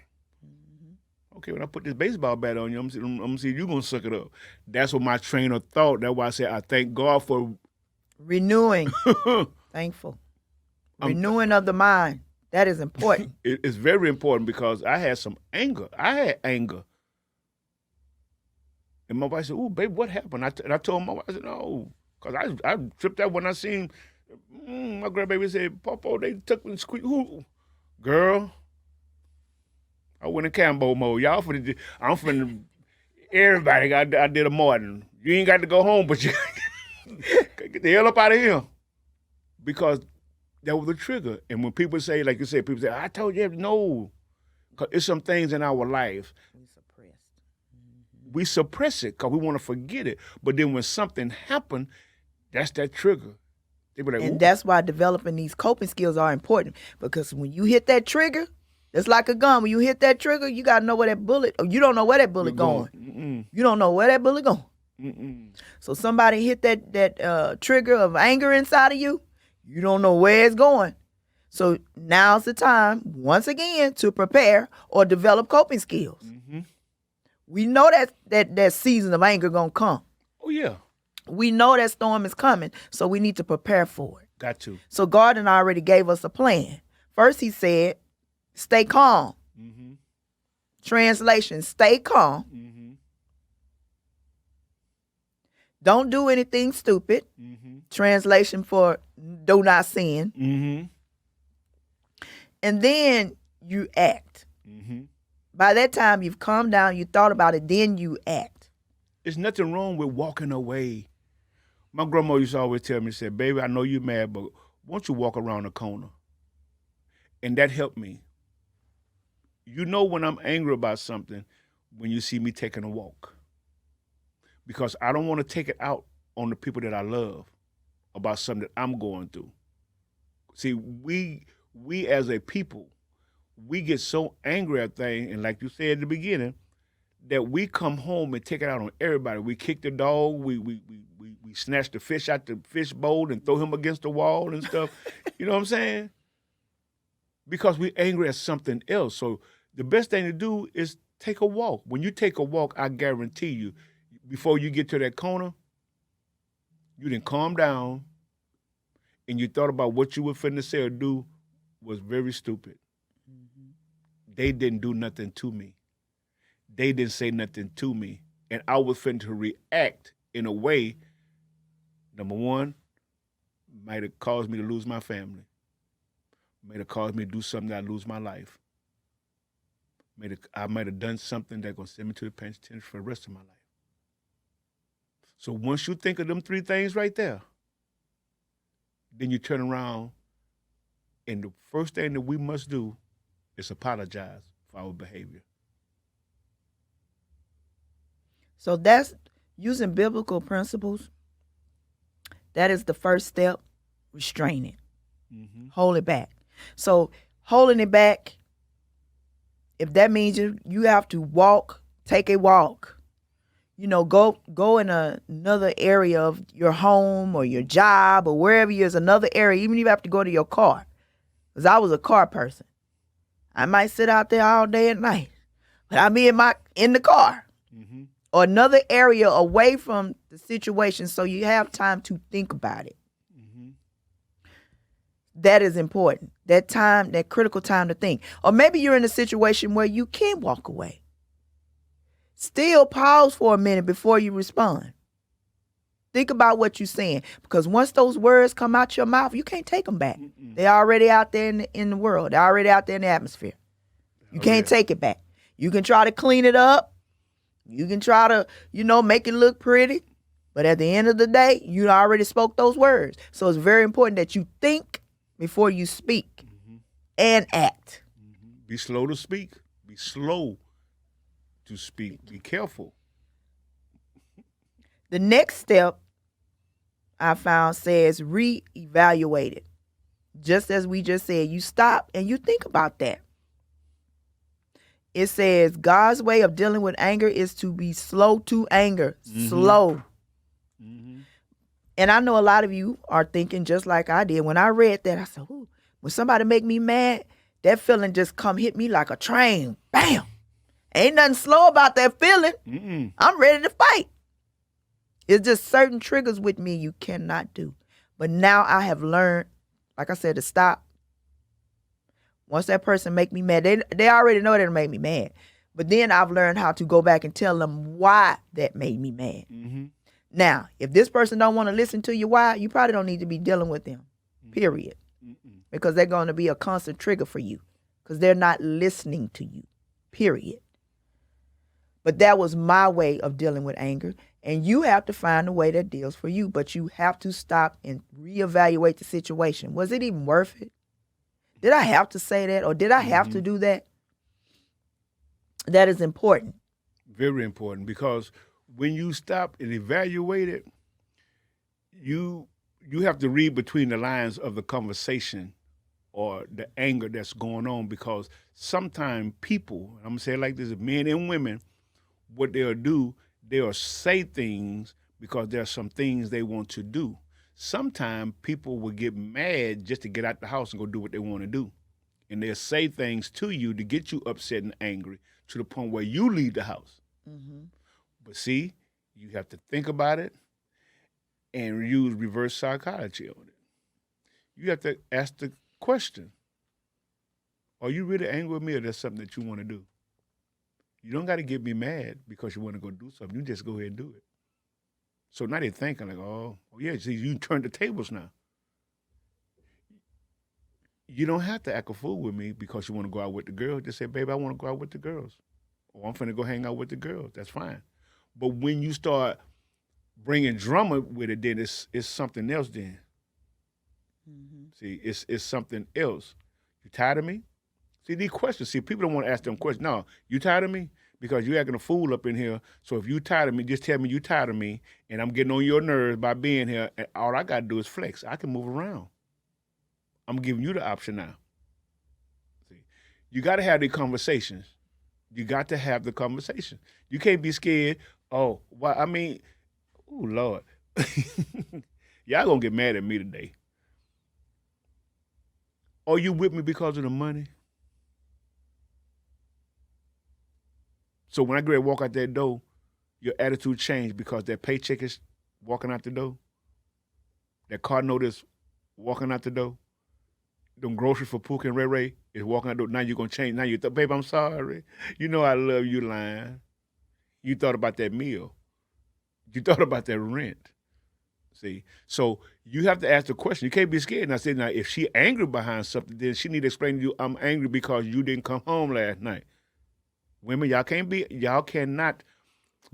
Speaker 2: Mm-hmm. Okay, when I put this baseball bat on you, I'm going to see you going to suck it up. That's what my train of thought. That's why I say I thank God for
Speaker 1: renewing. Thankful. Renewing of the mind. That is important.
Speaker 2: It's very important because I had some anger. I had anger. And my wife said, "Ooh, babe, what happened?" And I told my wife, I said, "No," because I tripped out when I seen my grandbaby said, "Popo, they took me and squeaked." Who? Girl, I went in Cambo mode. I'm finna, everybody, I did a Martin. You ain't got to go home, but you get the hell up out of here. Because that was the trigger. And when people say, like you said, people say, I told you, no. Because it's some things in our life. We suppress it because we want to forget it. But then when something happened, that's that trigger. They be like,
Speaker 1: and that's why developing these coping skills are important. Because when you hit that trigger, it's like a gun. When you hit that trigger, you got to know where that bullet, or you don't know where that bullet going. You don't know where that bullet going. So somebody hit that trigger of anger inside of you, you don't know where it's going. So now's the time, once again, to prepare or develop coping skills. Mm-hmm. We know that season of anger gonna come.
Speaker 2: Oh yeah.
Speaker 1: We know that storm is coming, so we need to prepare for it.
Speaker 2: Got to.
Speaker 1: So God already gave us a plan. First, He said, "Stay calm." Mm-hmm. Translation: Stay calm. Mm-hmm. Don't do anything stupid. Mm-hmm. Translation for do not sin. Mm-hmm. And then you act. Mm-hmm. By that time, you've calmed down, you thought about it, then you act.
Speaker 2: There's nothing wrong with walking away. My grandma used to always tell me, she said, "Baby, I know you're mad, but won't you walk around the corner?" And that helped me. You know when I'm angry about something, when you see me taking a walk. Because I don't want to take it out on the people that I love about something that I'm going through. See, we as a people, we get so angry at things, and like you said at the beginning, that we come home and take it out on everybody. We kick the dog, we snatch the fish out the fish bowl and throw him against the wall and stuff. You know what I'm saying? Because we're angry at something else. So The best thing to do is take a walk. When you take a walk, I guarantee you, before you get to that corner, you didn't calm down and you thought about what you were finna say or do was very stupid.
Speaker 1: Mm-hmm.
Speaker 2: They didn't do nothing to me. They didn't say nothing to me. And I was finna to react in a way, number one, might have caused me to lose my family. Might have caused me to do something that I lose my life. I might have done something that's gonna send me to the penitentiary for the rest of my life. So once you think of them three things right there, then you turn around, and the first thing that we must do is apologize for our behavior.
Speaker 1: So that's using biblical principles. That is the first step, restrain it.
Speaker 2: Mm-hmm.
Speaker 1: Hold it back. So holding it back, if that means you have to walk, take a walk. Go in another area of your home or your job or wherever there's another area, even if you have to go to your car. Because I was a car person. I might sit out there all day and night, but I'll be in the car.
Speaker 2: Mm-hmm.
Speaker 1: Or another area away from the situation so you have time to think about it.
Speaker 2: Mm-hmm.
Speaker 1: That is important. That time, that critical time to think. Or maybe you're in a situation where you can walk away. Still pause for a minute before you respond. Think about what you're saying. Because once those words come out your mouth, you can't take them back.
Speaker 2: Mm-mm.
Speaker 1: They're already out there in the world. They're already out there in the atmosphere. You can't take it back. You can try to clean it up. You can try to, make it look pretty. But at the end of the day, you already spoke those words. So it's very important that you think before you speak
Speaker 2: Mm-hmm.
Speaker 1: and act.
Speaker 2: Mm-hmm. Be slow to speak. Be slow to speak. Be careful.
Speaker 1: The next step I found says reevaluate it. Just as we just said, you stop and you think about that. It says God's way of dealing with anger is to be slow to anger.
Speaker 2: Mm-hmm.
Speaker 1: Slow.
Speaker 2: Mm-hmm.
Speaker 1: And I know a lot of you are thinking just like I did. When I read that, I said, ooh, when somebody make me mad, that feeling just come hit me like a train. Bam. Ain't nothing slow about that feeling.
Speaker 2: Mm-mm.
Speaker 1: I'm ready to fight. It's just certain triggers with me you cannot do. But now I have learned, like I said, to stop. Once that person make me mad, they already know that'll make me mad. But then I've learned how to go back and tell them why that made me mad.
Speaker 2: Mm-hmm.
Speaker 1: Now, if this person don't want to listen to you why, you probably don't need to be dealing with them, period.
Speaker 2: Mm-mm.
Speaker 1: Because they're going to be a constant trigger for you because they're not listening to you, period. But that was my way of dealing with anger. And you have to find a way that deals for you. But you have to stop and reevaluate the situation. Was it even worth it? Did I have to say that? Or did I have to do that? That is important.
Speaker 2: Very important, because when you stop and evaluate it, you have to read between the lines of the conversation or the anger that's going on, because sometimes people, I'm going to say it like this, men and women, what they'll do, they'll say things because there's some things they want to do. Sometimes people will get mad just to get out the house and go do what they want to do. And they'll say things to you to get you upset and angry to the point where you leave the house.
Speaker 1: Mm-hmm.
Speaker 2: But see, you have to think about it and use reverse psychology on it. You have to ask the question, are you really angry with me, or that's something that you want to do? You don't got to get me mad because you want to go do something. You just go ahead and do it. So now they're thinking like, oh yeah, see, you turn the tables now. You don't have to act a fool with me because you want to go out with the girls. Just say, baby, I want to go out with the girls. Or I'm finna go hang out with the girls. That's fine. But when you start bringing drama with it, then it's something else then.
Speaker 1: Mm-hmm.
Speaker 2: See, it's something else. You tired of me? See, these questions, people don't want to ask them questions. No, you tired of me? Because you acting a fool up in here. So if you tired of me, just tell me you tired of me, and I'm getting on your nerves by being here, and all I got to do is flex. I can move around. I'm giving you the option now. See, you got to have the conversations. You got to have the conversation. You can't be scared. Oh, well, I mean, oh, Lord. Y'all going to get mad at me today. Are you with me because of the money? So when I get ready to walk out that door, your attitude changed because that paycheck is walking out the door. That car note is walking out the door. Them groceries for Pookie and Ray Ray is walking out the door. Now you're going to change. Now you thought, babe, I'm sorry. You know I love you, lying. You thought about that meal. You thought about that rent. See? So you have to ask the question. You can't be scared. And I said, now, if she angry behind something, then she need to explain to you, I'm angry because you didn't come home last night. Women, y'all cannot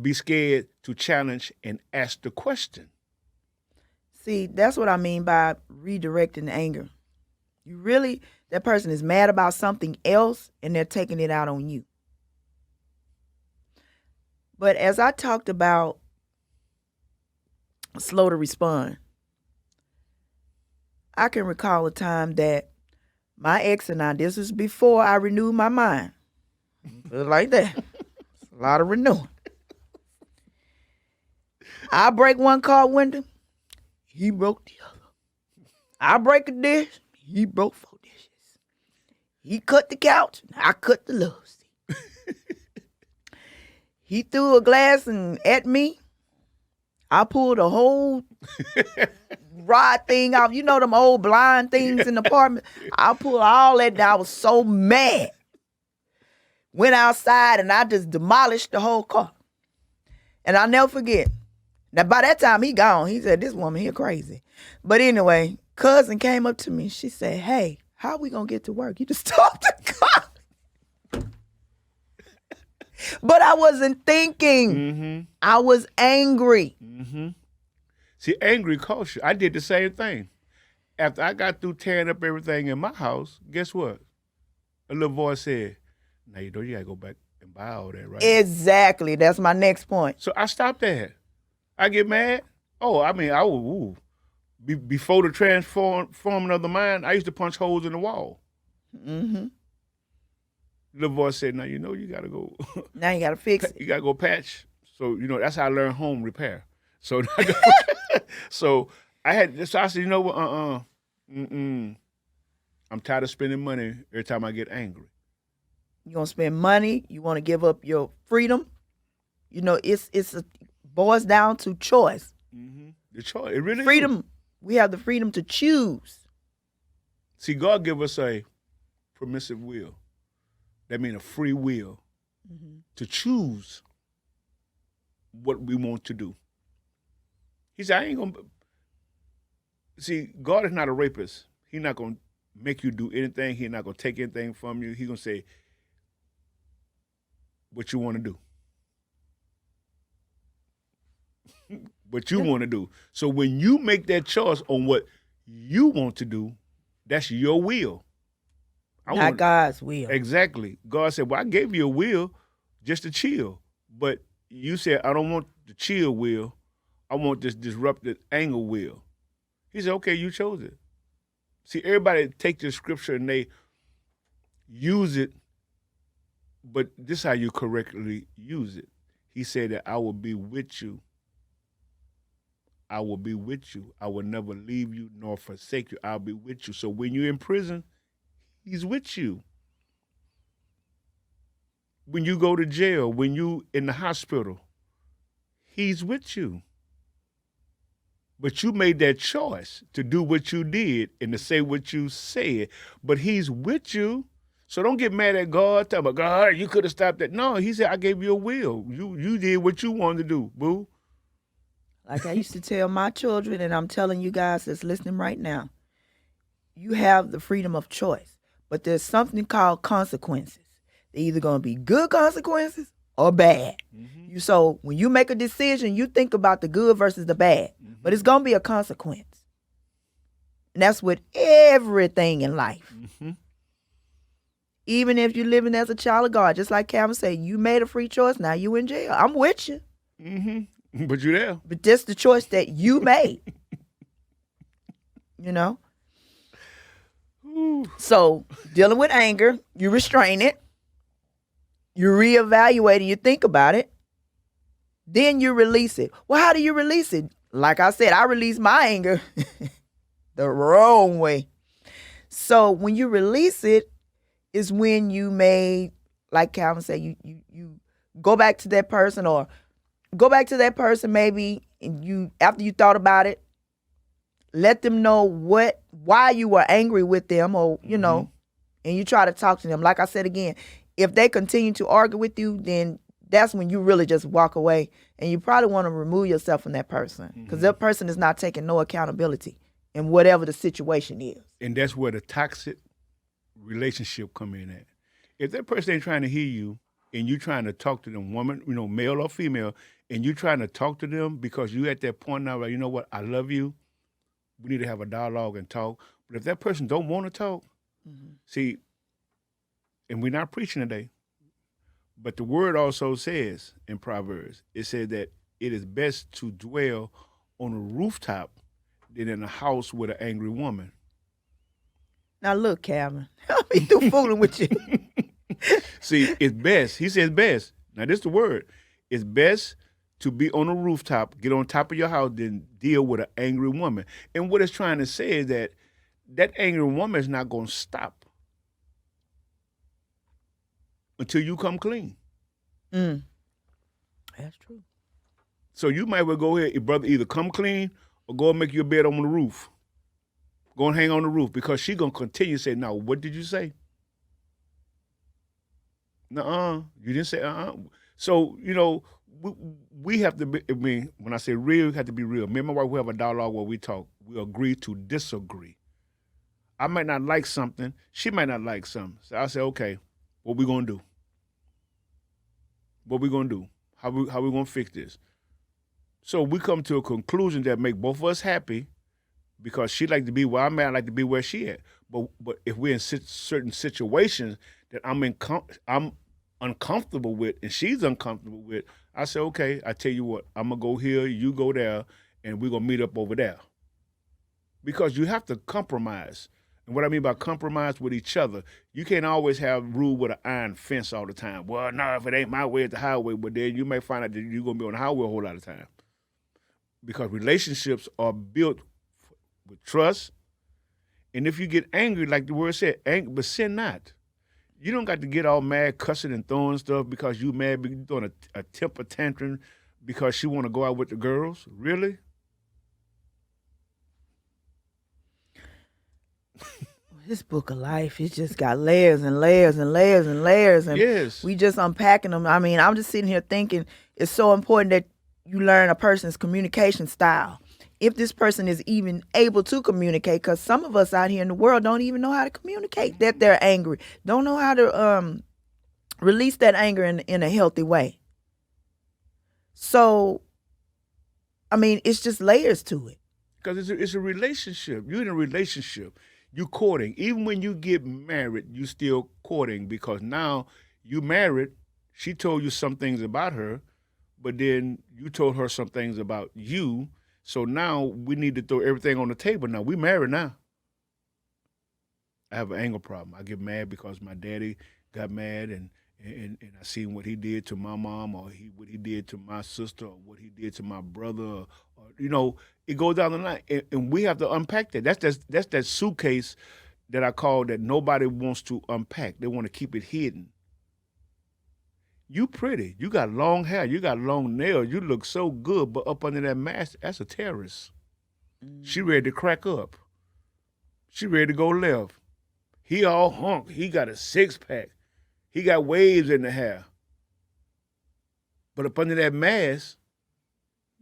Speaker 2: be scared to challenge and ask the question.
Speaker 1: See, that's what I mean by redirecting the anger. That person is mad about something else and they're taking it out on you. But as I talked about slow to respond, I can recall a time that my ex and I, this was before I renewed my mind. Put it like that. It's a lot of renewing. I break one car window, he broke the other. I break a dish, he broke 4 dishes. He cut the couch, I cut the love seat. He threw a glass at me. I pulled a whole rod thing off. You know them old blind things in the apartment? I pulled all that down. I was so mad. Went outside and I just demolished the whole car. And I'll never forget. Now, by that time, he gone. He said, this woman here crazy. But anyway, cousin came up to me. She said, hey, how we going to get to work? You just stopped the car. But I wasn't thinking.
Speaker 2: Mm-hmm.
Speaker 1: I was angry.
Speaker 2: Mm-hmm. See, angry costs you. I did the same thing. After I got through tearing up everything in my house, guess what? A little voice said, now you know you got to go back and buy all that, right?
Speaker 1: Exactly. That's my next point.
Speaker 2: So I stopped that. I get mad. Oh, I mean, I would, before the transforming of the mind, I used to punch holes in the wall.
Speaker 1: Mm-hmm.
Speaker 2: The voice said, now you know you got to go.
Speaker 1: Now you got to fix it.
Speaker 2: You got to go patch. So, you know, that's how I learned home repair. So, so I said, you know what, I'm tired of spending money every time I get angry.
Speaker 1: You're going to spend money. You want to give up your freedom. You know, it boils down to choice.
Speaker 2: Mm-hmm. The choice. It really
Speaker 1: freedom.
Speaker 2: is.
Speaker 1: We have the freedom to choose.
Speaker 2: See, God give us a permissive will. That means a free will to choose what we want to do. He said, I ain't going to... See, God is not a rapist. He's not going to make you do anything. He's not going to take anything from you. He's going to say what you want to do. What you want to do. So when you make that choice on what you want to do, that's your will.
Speaker 1: Not God's will.
Speaker 2: Exactly. God said, well, I gave you a will just to chill. But you said, I don't want the chill will. I want this disrupted anger will. He said, okay, you chose it. See, everybody take the scripture and they use it, but this is how you correctly use it. He said that I will be with you. I will be with you. I will never leave you nor forsake you. I'll be with you. So when you're in prison, he's with you. When you go to jail, when you in the hospital, he's with you. But you made that choice to do what you did and to say what you said. But he's with you. So don't get mad at God. Tell him, God, you could have stopped that. No, he said, I gave you a will. You did what you wanted to do, boo.
Speaker 1: Like I used to tell my children, and I'm telling you guys that's listening right now, you have the freedom of choice. But there's something called consequences. They're either going to be good consequences or bad. Mm-hmm. So when you make a decision, you think about the good versus the bad. Mm-hmm. But it's going to be a consequence. And that's with everything in life. Mm-hmm. Even if you're living as a child of God, just like Calvin said, you made a free choice, now you in jail. I'm with you.
Speaker 2: Mm-hmm. But you're there.
Speaker 1: But that's the choice that you made. You know? Ooh. So dealing with anger, you restrain it. You reevaluate and you think about it. Then you release it. Well, how do you release it? Like I said, I release my anger the wrong way. So when you release it is when you made, like Calvin said, you go back to that person, or go back to that person maybe, and you, after you thought about it, let them know why you were angry with them, or and you try to talk to them. Like I said again, if they continue to argue with you, then that's when you really just walk away, and you probably want to remove yourself from that person, because that person is not taking no accountability in whatever the situation is.
Speaker 2: And that's where the toxic relationship come in at. If that person ain't trying to hear you, and you trying to talk to them, woman, male or female, and you trying to talk to them because you at that point now, like, you know what, I love you. We need to have a dialogue and talk. But if that person don't want to talk, see, and we're not preaching today, but the word also says in Proverbs, it says that it is best to dwell on a rooftop than in a house with an angry woman.
Speaker 1: Now look, Calvin, I'll be through fooling with you.
Speaker 2: See, it's best. He says best. Now this is the word. It's best to be on a rooftop, get on top of your house, than deal with an angry woman. And what it's trying to say is that angry woman is not going to stop until you come clean.
Speaker 1: That's true.
Speaker 2: So you might well go ahead, brother, either come clean or go and make your bed on the roof. Go and hang on the roof, because she going to continue to say, now, what did you say? Nuh-uh. You didn't say uh-uh. So, we have to be, when I say real, we have to be real. Me and my wife, we have a dialogue where we talk. We agree to disagree. I might not like something. She might not like something. So I say, okay, what we going to do? What we going to do? How we going to fix this? So we come to a conclusion that make both of us happy, because she like to be where I'm at, I like to be where she at. But if we're in certain situations that I'm uncomfortable with and she's uncomfortable with, I say, okay, I tell you what, I'm going to go here, you go there, and we're going to meet up over there. Because you have to compromise. And what I mean by compromise with each other, you can't always have rule with an iron fence all the time. Well, no, if it ain't my way, it's the highway. But then you may find out that you're going to be on the highway a whole lot of time. Because relationships are built with trust. And if you get angry, like the word said, but sin not. You don't got to get all mad, cussing and throwing stuff because you mad, because you're throwing a temper tantrum because she want to go out with the girls. Really?
Speaker 1: This book of life, it's just got layers and layers and layers and layers. And
Speaker 2: yes.
Speaker 1: We just unpacking them. I mean, I'm just sitting here thinking it's so important that you learn a person's communication style. If this person is even able to communicate, because some of us out here in the world don't even know how to communicate that they're angry, don't know how to release that anger in a healthy way. So, I mean, it's just layers to it.
Speaker 2: Because it's a relationship. You're in a relationship. You courting. Even when you get married, you still courting, because now you married. She told you some things about her, but then you told her some things about you. So now we need to throw everything on the table. Now we married now. I have an anger problem. I get mad because my daddy got mad and I seen what he did to my mom, or what he did to my sister, or what he did to my brother, or it goes down the line. And we have to unpack that. That's that suitcase that I call that nobody wants to unpack. They want to keep it hidden. You pretty. You got long hair. You got long nails. You look so good, but up under that mask, that's a terrorist. She ready to crack up. She ready to go left. He all hunk. He got a six-pack. He got waves in the hair. But up under that mask,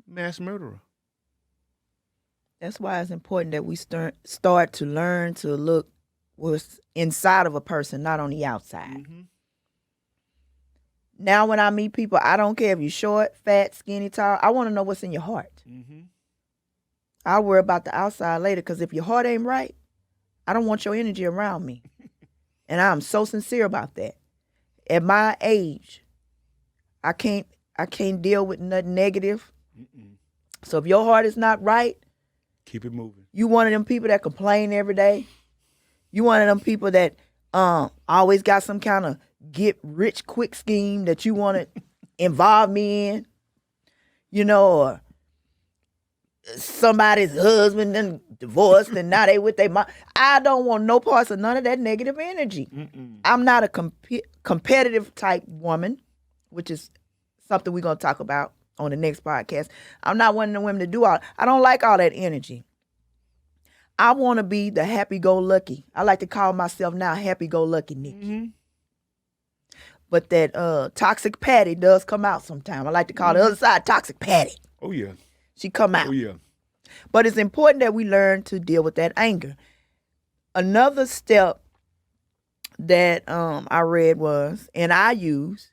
Speaker 2: mass murderer.
Speaker 1: That's why it's important that we start to learn to look what's inside of a person, not on the outside. Mm-hmm. Now when I meet people, I don't care if you're short, fat, skinny, tall. I want to know what's in your heart. Mm-hmm. I'll worry about the outside later, because if your heart ain't right, I don't want your energy around me. And I'm so sincere about that. At my age, I can't deal with nothing negative. Mm-mm. So if your heart is not right,
Speaker 2: keep it moving.
Speaker 1: You one of them people that complain every day. You one of them people that always got some kind of get rich quick scheme that you want to involve me in, or somebody's husband then divorced and now they with their mom. I don't want no parts of none of that negative energy. Mm-mm. I'm not a competitive type woman, which is something we're going to talk about on the next podcast. I'm not one of the women to do all. I don't like all that energy. I want to be the happy-go-lucky. I like to call myself now happy-go-lucky Nikki.
Speaker 2: Mm-hmm.
Speaker 1: But that toxic Patty does come out sometime. I like to call the other side toxic Patty.
Speaker 2: Oh, yeah.
Speaker 1: She come out.
Speaker 2: Oh, yeah.
Speaker 1: But it's important that we learn to deal with that anger. Another step that I read was, and I use,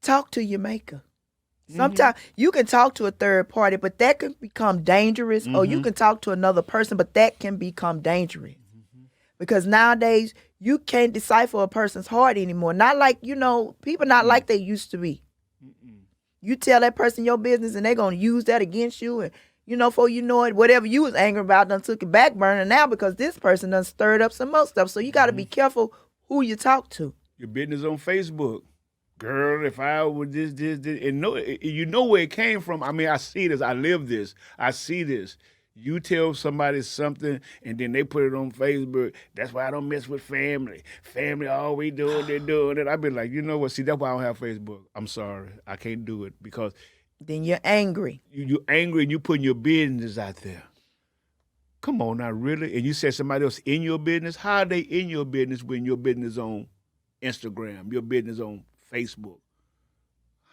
Speaker 1: talk to your maker. Sometimes you can talk to a third party, but that can become dangerous. Or you can talk to another person, but that can become dangerous. Because nowadays, you can't decipher a person's heart anymore. Not like, people not like they used to be. You tell that person your business and they're going to use that against you. And, before you know it, whatever you was angry about done took a back burner now because this person done stirred up some more stuff. So you got to be careful who you talk to.
Speaker 2: Your business on Facebook. Girl, if I would this, and you know where it came from. I mean, I see this. I live this. I see this. You tell somebody something, and then they put it on Facebook. That's why I don't mess with family. Family always doing, they're doing it. I've been like, you know what? See, that's why I don't have Facebook. I'm sorry. I can't do it because
Speaker 1: then you're angry.
Speaker 2: You're angry and you putting your business out there. Come on now, really? And you said somebody else in your business? How are they in your business when your business on Instagram, your business on Facebook?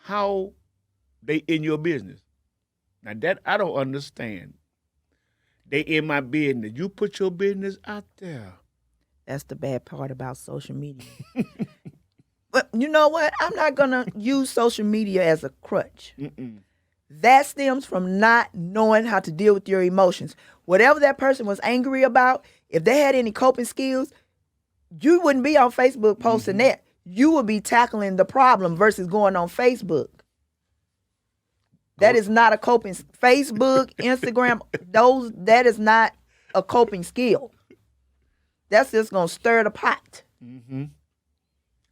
Speaker 2: How they in your business? Now that I don't understand. They in my business. You put your business out there.
Speaker 1: That's the bad part about social media. But you know what? I'm not going to use social media as a crutch. That stems from not knowing how to deal with your emotions. Whatever that person was angry about, if they had any coping skills, you wouldn't be on Facebook posting that. You would be tackling the problem versus going on Facebook. That is not a coping. Facebook, Instagram, that is not a coping skill. That's just gonna stir the pot.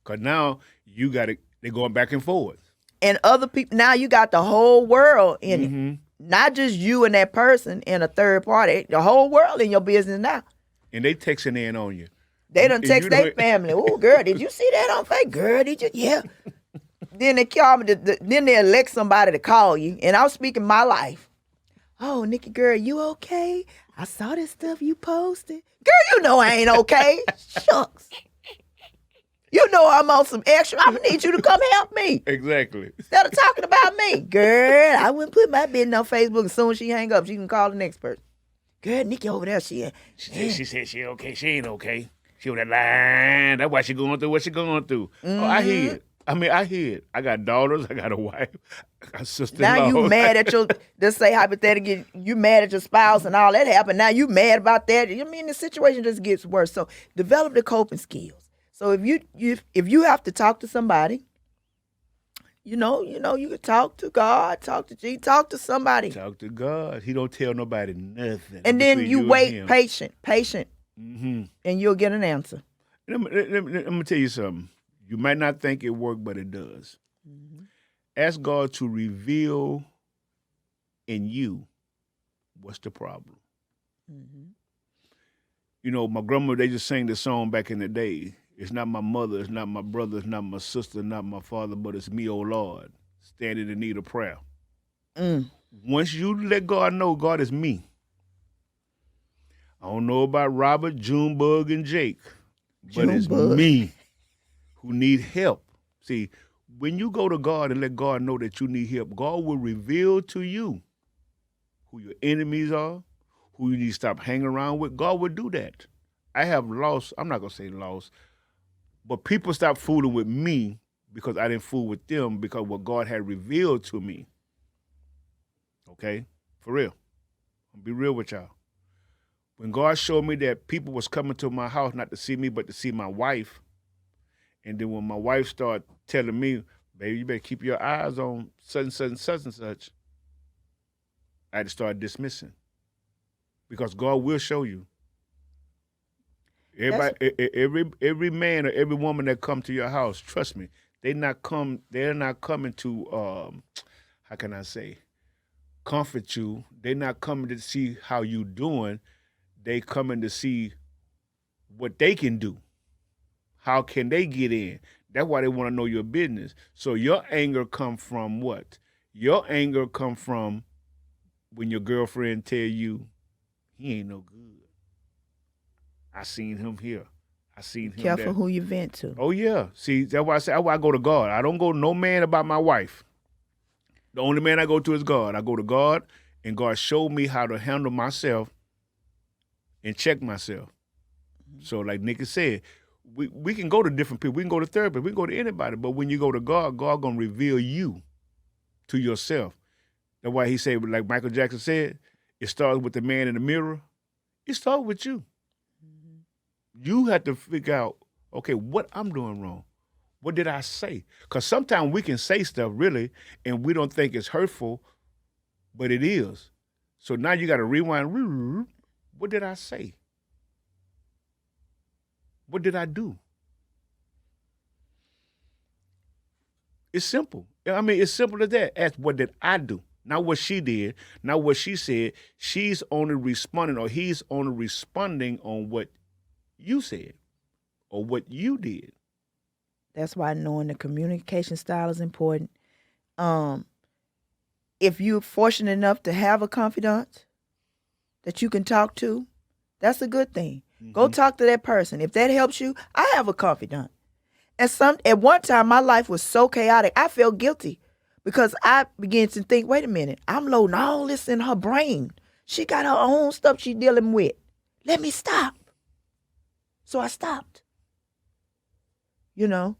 Speaker 2: Cause now you got it. They're going back and forth.
Speaker 1: And other people. Now you got the whole world in it. Not just you and that person and a third party. The whole world in your business now.
Speaker 2: And they texting in on you.
Speaker 1: They done text their family. Oh, girl, did you see that on Facebook? Girl, did you? Yeah. Then they call me. Then they elect somebody to call you. And I'm speaking my life. Oh, Nikki, girl, you okay? I saw this stuff you posted. Girl, you know I ain't okay. Shucks. You know I'm on some extra. I'm going to need you to come help me.
Speaker 2: Exactly.
Speaker 1: Instead of talking about me. Girl, I wouldn't put my business on Facebook. As soon as she hang up, she can call the next person. Girl, Nikki over there, she
Speaker 2: said she okay. She ain't okay. She on that line. That's why she going through what she going through. Oh, I hear it. I hear it. I got daughters. I got a wife. I got sister-in-law.
Speaker 1: Now you mad at your, let's say hypothetically, you mad at your spouse and all that happened. Now you mad about that. I mean, the situation just gets worse. So develop the coping skills. So if you have to talk to somebody, you can talk to God, talk to Jesus, talk to somebody.
Speaker 2: Talk to God. He don't tell nobody nothing.
Speaker 1: And then you wait patient, and you'll get an answer.
Speaker 2: Let me tell you something. You might not think it worked, but it does. Ask God to reveal in you what's the problem. You know, my grandmother, they just sang this song back in the day. It's not my mother, it's not my brother, it's not my sister, not my father, but it's me, oh Lord, standing in need of prayer. Once you let God know God is me. I don't know about Robert, Junebug, and Jake, but it's me who need help. See, when you go to God and let God know that you need help, God will reveal to you who your enemies are, who you need to stop hanging around with. God will do that. I have lost, I'm not going to say lost, but people stopped fooling with me because I didn't fool with them because what God had revealed to me. Okay? For real. I'll be real with y'all. When God showed me that people was coming to my house not to see me but to see my wife, and then when my wife started telling me, baby, you better keep your eyes on such and such and such and such, I had to start dismissing. Because God will show you. Everybody, every man or every woman that come to your house, trust me, they're not coming to how can I say, comfort you. They're not coming to see how you doing. They coming to see what they can do. How can they get in? That's why they want to know your business. So your anger come from what? Your anger come from when your girlfriend tell you he ain't no good. I seen him here. I seen him
Speaker 1: Careful
Speaker 2: there.
Speaker 1: who you vent to.
Speaker 2: Oh yeah. See, that's why I go to God. I don't go to no man about my wife. The only man I go to is God. I go to God, and God showed me how to handle myself and check myself. So like Nikki said, we can go to different people. We can go to therapy. We can go to anybody. But when you go to God, God going to reveal you to yourself. That's why he said, like Michael Jackson said, it starts with the man in the mirror. It starts with you. You have to figure out, okay, what I'm doing wrong. What did I say? Because sometimes we can say stuff really, and we don't think it's hurtful, but it is. So now you got to rewind. What did I say? What did I do? It's simple. I mean, it's simple as that. Ask, what did I do? Not what she did, not what she said. She's only responding, or he's only responding on what you said or what you did.
Speaker 1: That's why knowing the communication style is important. If you're fortunate enough to have a confidant that you can talk to, that's a good thing. Go talk to that person. If that helps you, I have a confidant. At one time, my life was so chaotic, I felt guilty because I began to think, wait a minute, I'm loading all this in her brain. She got her own stuff she's dealing with. Let me stop. So I stopped. You know?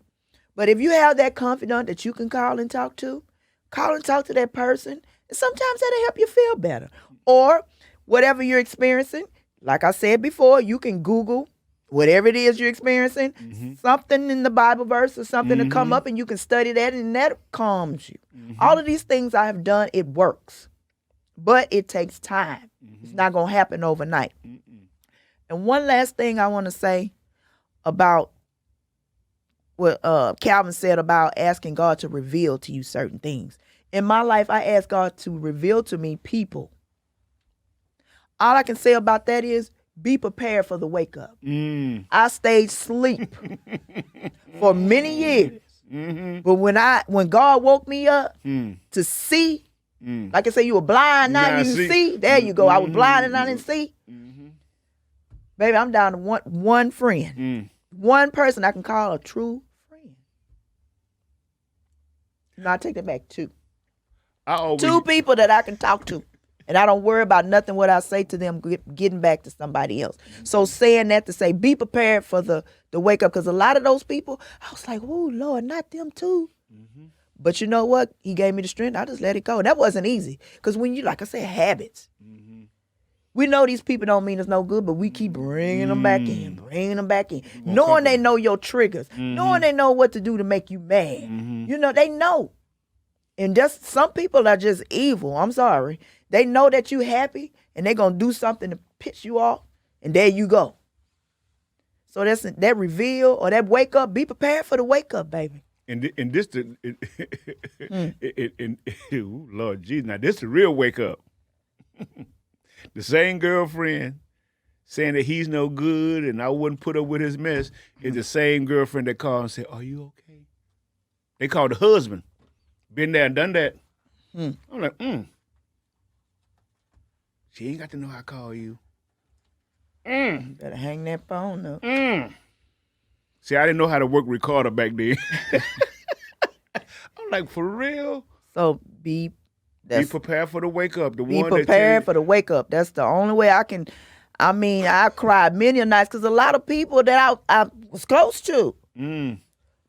Speaker 1: But if you have that confidant that you can call and talk to that person, and sometimes that'll help you feel better. Or whatever you're experiencing, like I said before, you can Google whatever it is you're experiencing, something in the Bible verse or something to come up, and you can study that, and that calms you. All of these things I have done, it works. But it takes time. It's not going to happen overnight. And one last thing I want to say about what Calvin said about asking God to reveal to you certain things. In my life, I asked God to reveal to me people. All I can say about that is be prepared for the wake up. I stayed asleep for many years. But when God woke me up to see, like I say, you were blind, now you can see. There you go. I was blind and I didn't see. Baby, I'm down to one friend. One person I can call a true friend. No, I take that back. Two people that I can talk to. And I don't worry about nothing what I say to them getting back to somebody else. So saying that to say, be prepared for the wake up. Because a lot of those people, I was like, oh, Lord, not them too. But you know what? He gave me the strength. I just let it go. That wasn't easy. Because when you, like I said, habits. We know these people don't mean us no good, but we keep bringing them back in, knowing they know your triggers, knowing they know what to do to make you mad. You know, they know. And just some people are just evil. I'm sorry. They know that you happy, and they're going to do something to piss you off, and there you go. So that's that reveal or that wake up. Be prepared for the wake up, baby.
Speaker 2: And this, Lord Jesus, now this the real wake up. The same girlfriend saying that he's no good and I wouldn't put up with his mess is the same girlfriend that called and said, are you okay? They called the husband. Been there and done that. I'm like, She ain't got to know I call you.
Speaker 1: Better hang that phone up.
Speaker 2: See, I didn't know how to work recorder back then. I'm like, for real?
Speaker 1: So be
Speaker 2: prepared for the wake up.
Speaker 1: Be prepared for the wake up. That's the only way I can. I mean, I cried many a nights because a lot of people that I was close to.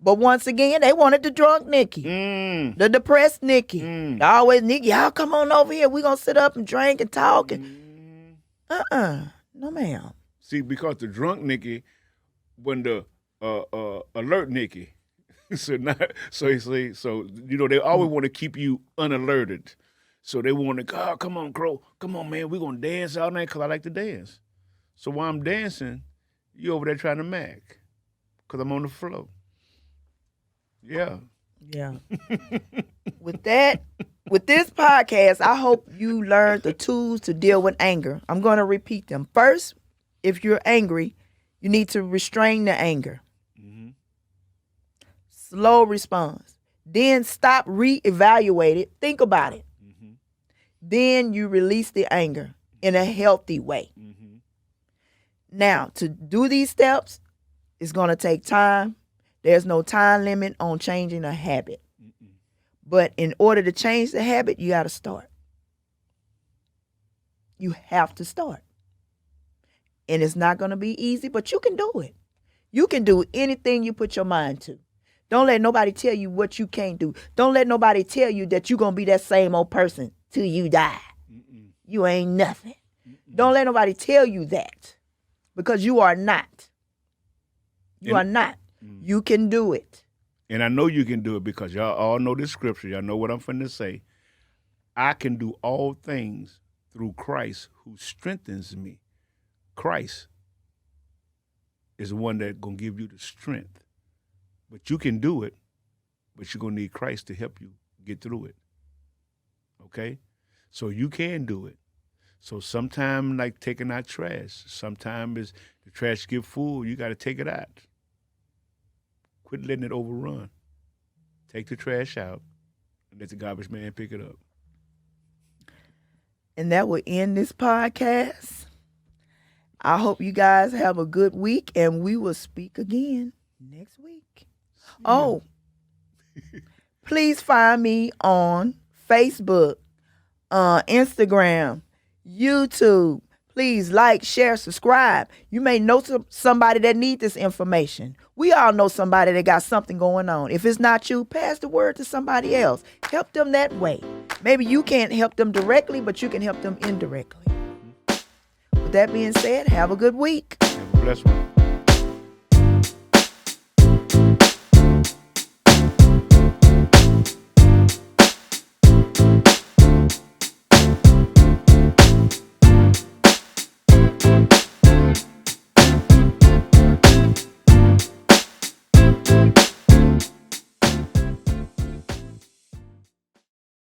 Speaker 1: But once again, they wanted the drunk Nikki, the depressed Nikki. Always, Nikki, y'all come on over here. We're going to sit up and drink and talk. And no, ma'am.
Speaker 2: See, because the drunk Nikki wasn't the alert Nikki. So you know, they always want to keep you unalerted. So they want to, oh, come on, Crow. Come on, man. We're going to dance all night because I like to dance. So while I'm dancing, you over there trying to mac because I'm on the floor. Yeah.
Speaker 1: Yeah. With this podcast, I hope you learned the tools to deal with anger. I'm going to repeat them. First, if you're angry, you need to restrain the anger. slow response. Then stop, reevaluate it, think about it.
Speaker 2: Mm-hmm.
Speaker 1: Then you release the anger in a healthy way.
Speaker 2: Mm-hmm.
Speaker 1: Now, to do these steps, it's going to take time. There's no time limit on changing a habit.
Speaker 2: Mm-mm.
Speaker 1: But in order to change the habit, you got to start. You have to start. And it's not going to be easy, but you can do it. You can do anything you put your mind to. Don't let nobody tell you what you can't do. Don't let nobody tell you that you're going to be that same old person till you die.
Speaker 2: Mm-mm.
Speaker 1: You ain't nothing.
Speaker 2: Mm-mm.
Speaker 1: Don't let nobody tell you that, because you are not. You are not. You can do it.
Speaker 2: And I know you can do it because y'all all know this scripture. Y'all know what I'm finna say. I can do all things through Christ who strengthens me. Christ is the one that's going to give you the strength. But you can do it, but you're going to need Christ to help you get through it. Okay? So you can do it. So sometimes, like taking out trash, sometimes the trash get full, you got to take it out. Quit letting it overrun. Take the trash out and let the garbage man pick it up.
Speaker 1: And that will end this podcast. I hope you guys have a good week, and we will speak again next week. Oh, please find me on Facebook, Instagram, YouTube. Please like, share, subscribe. You may know somebody that needs this information. We all know somebody that got something going on. If it's not you, pass the word to somebody else. Help them that way. Maybe you can't help them directly, but you can help them indirectly. With that being said, have a good week.
Speaker 2: Have a blessed one.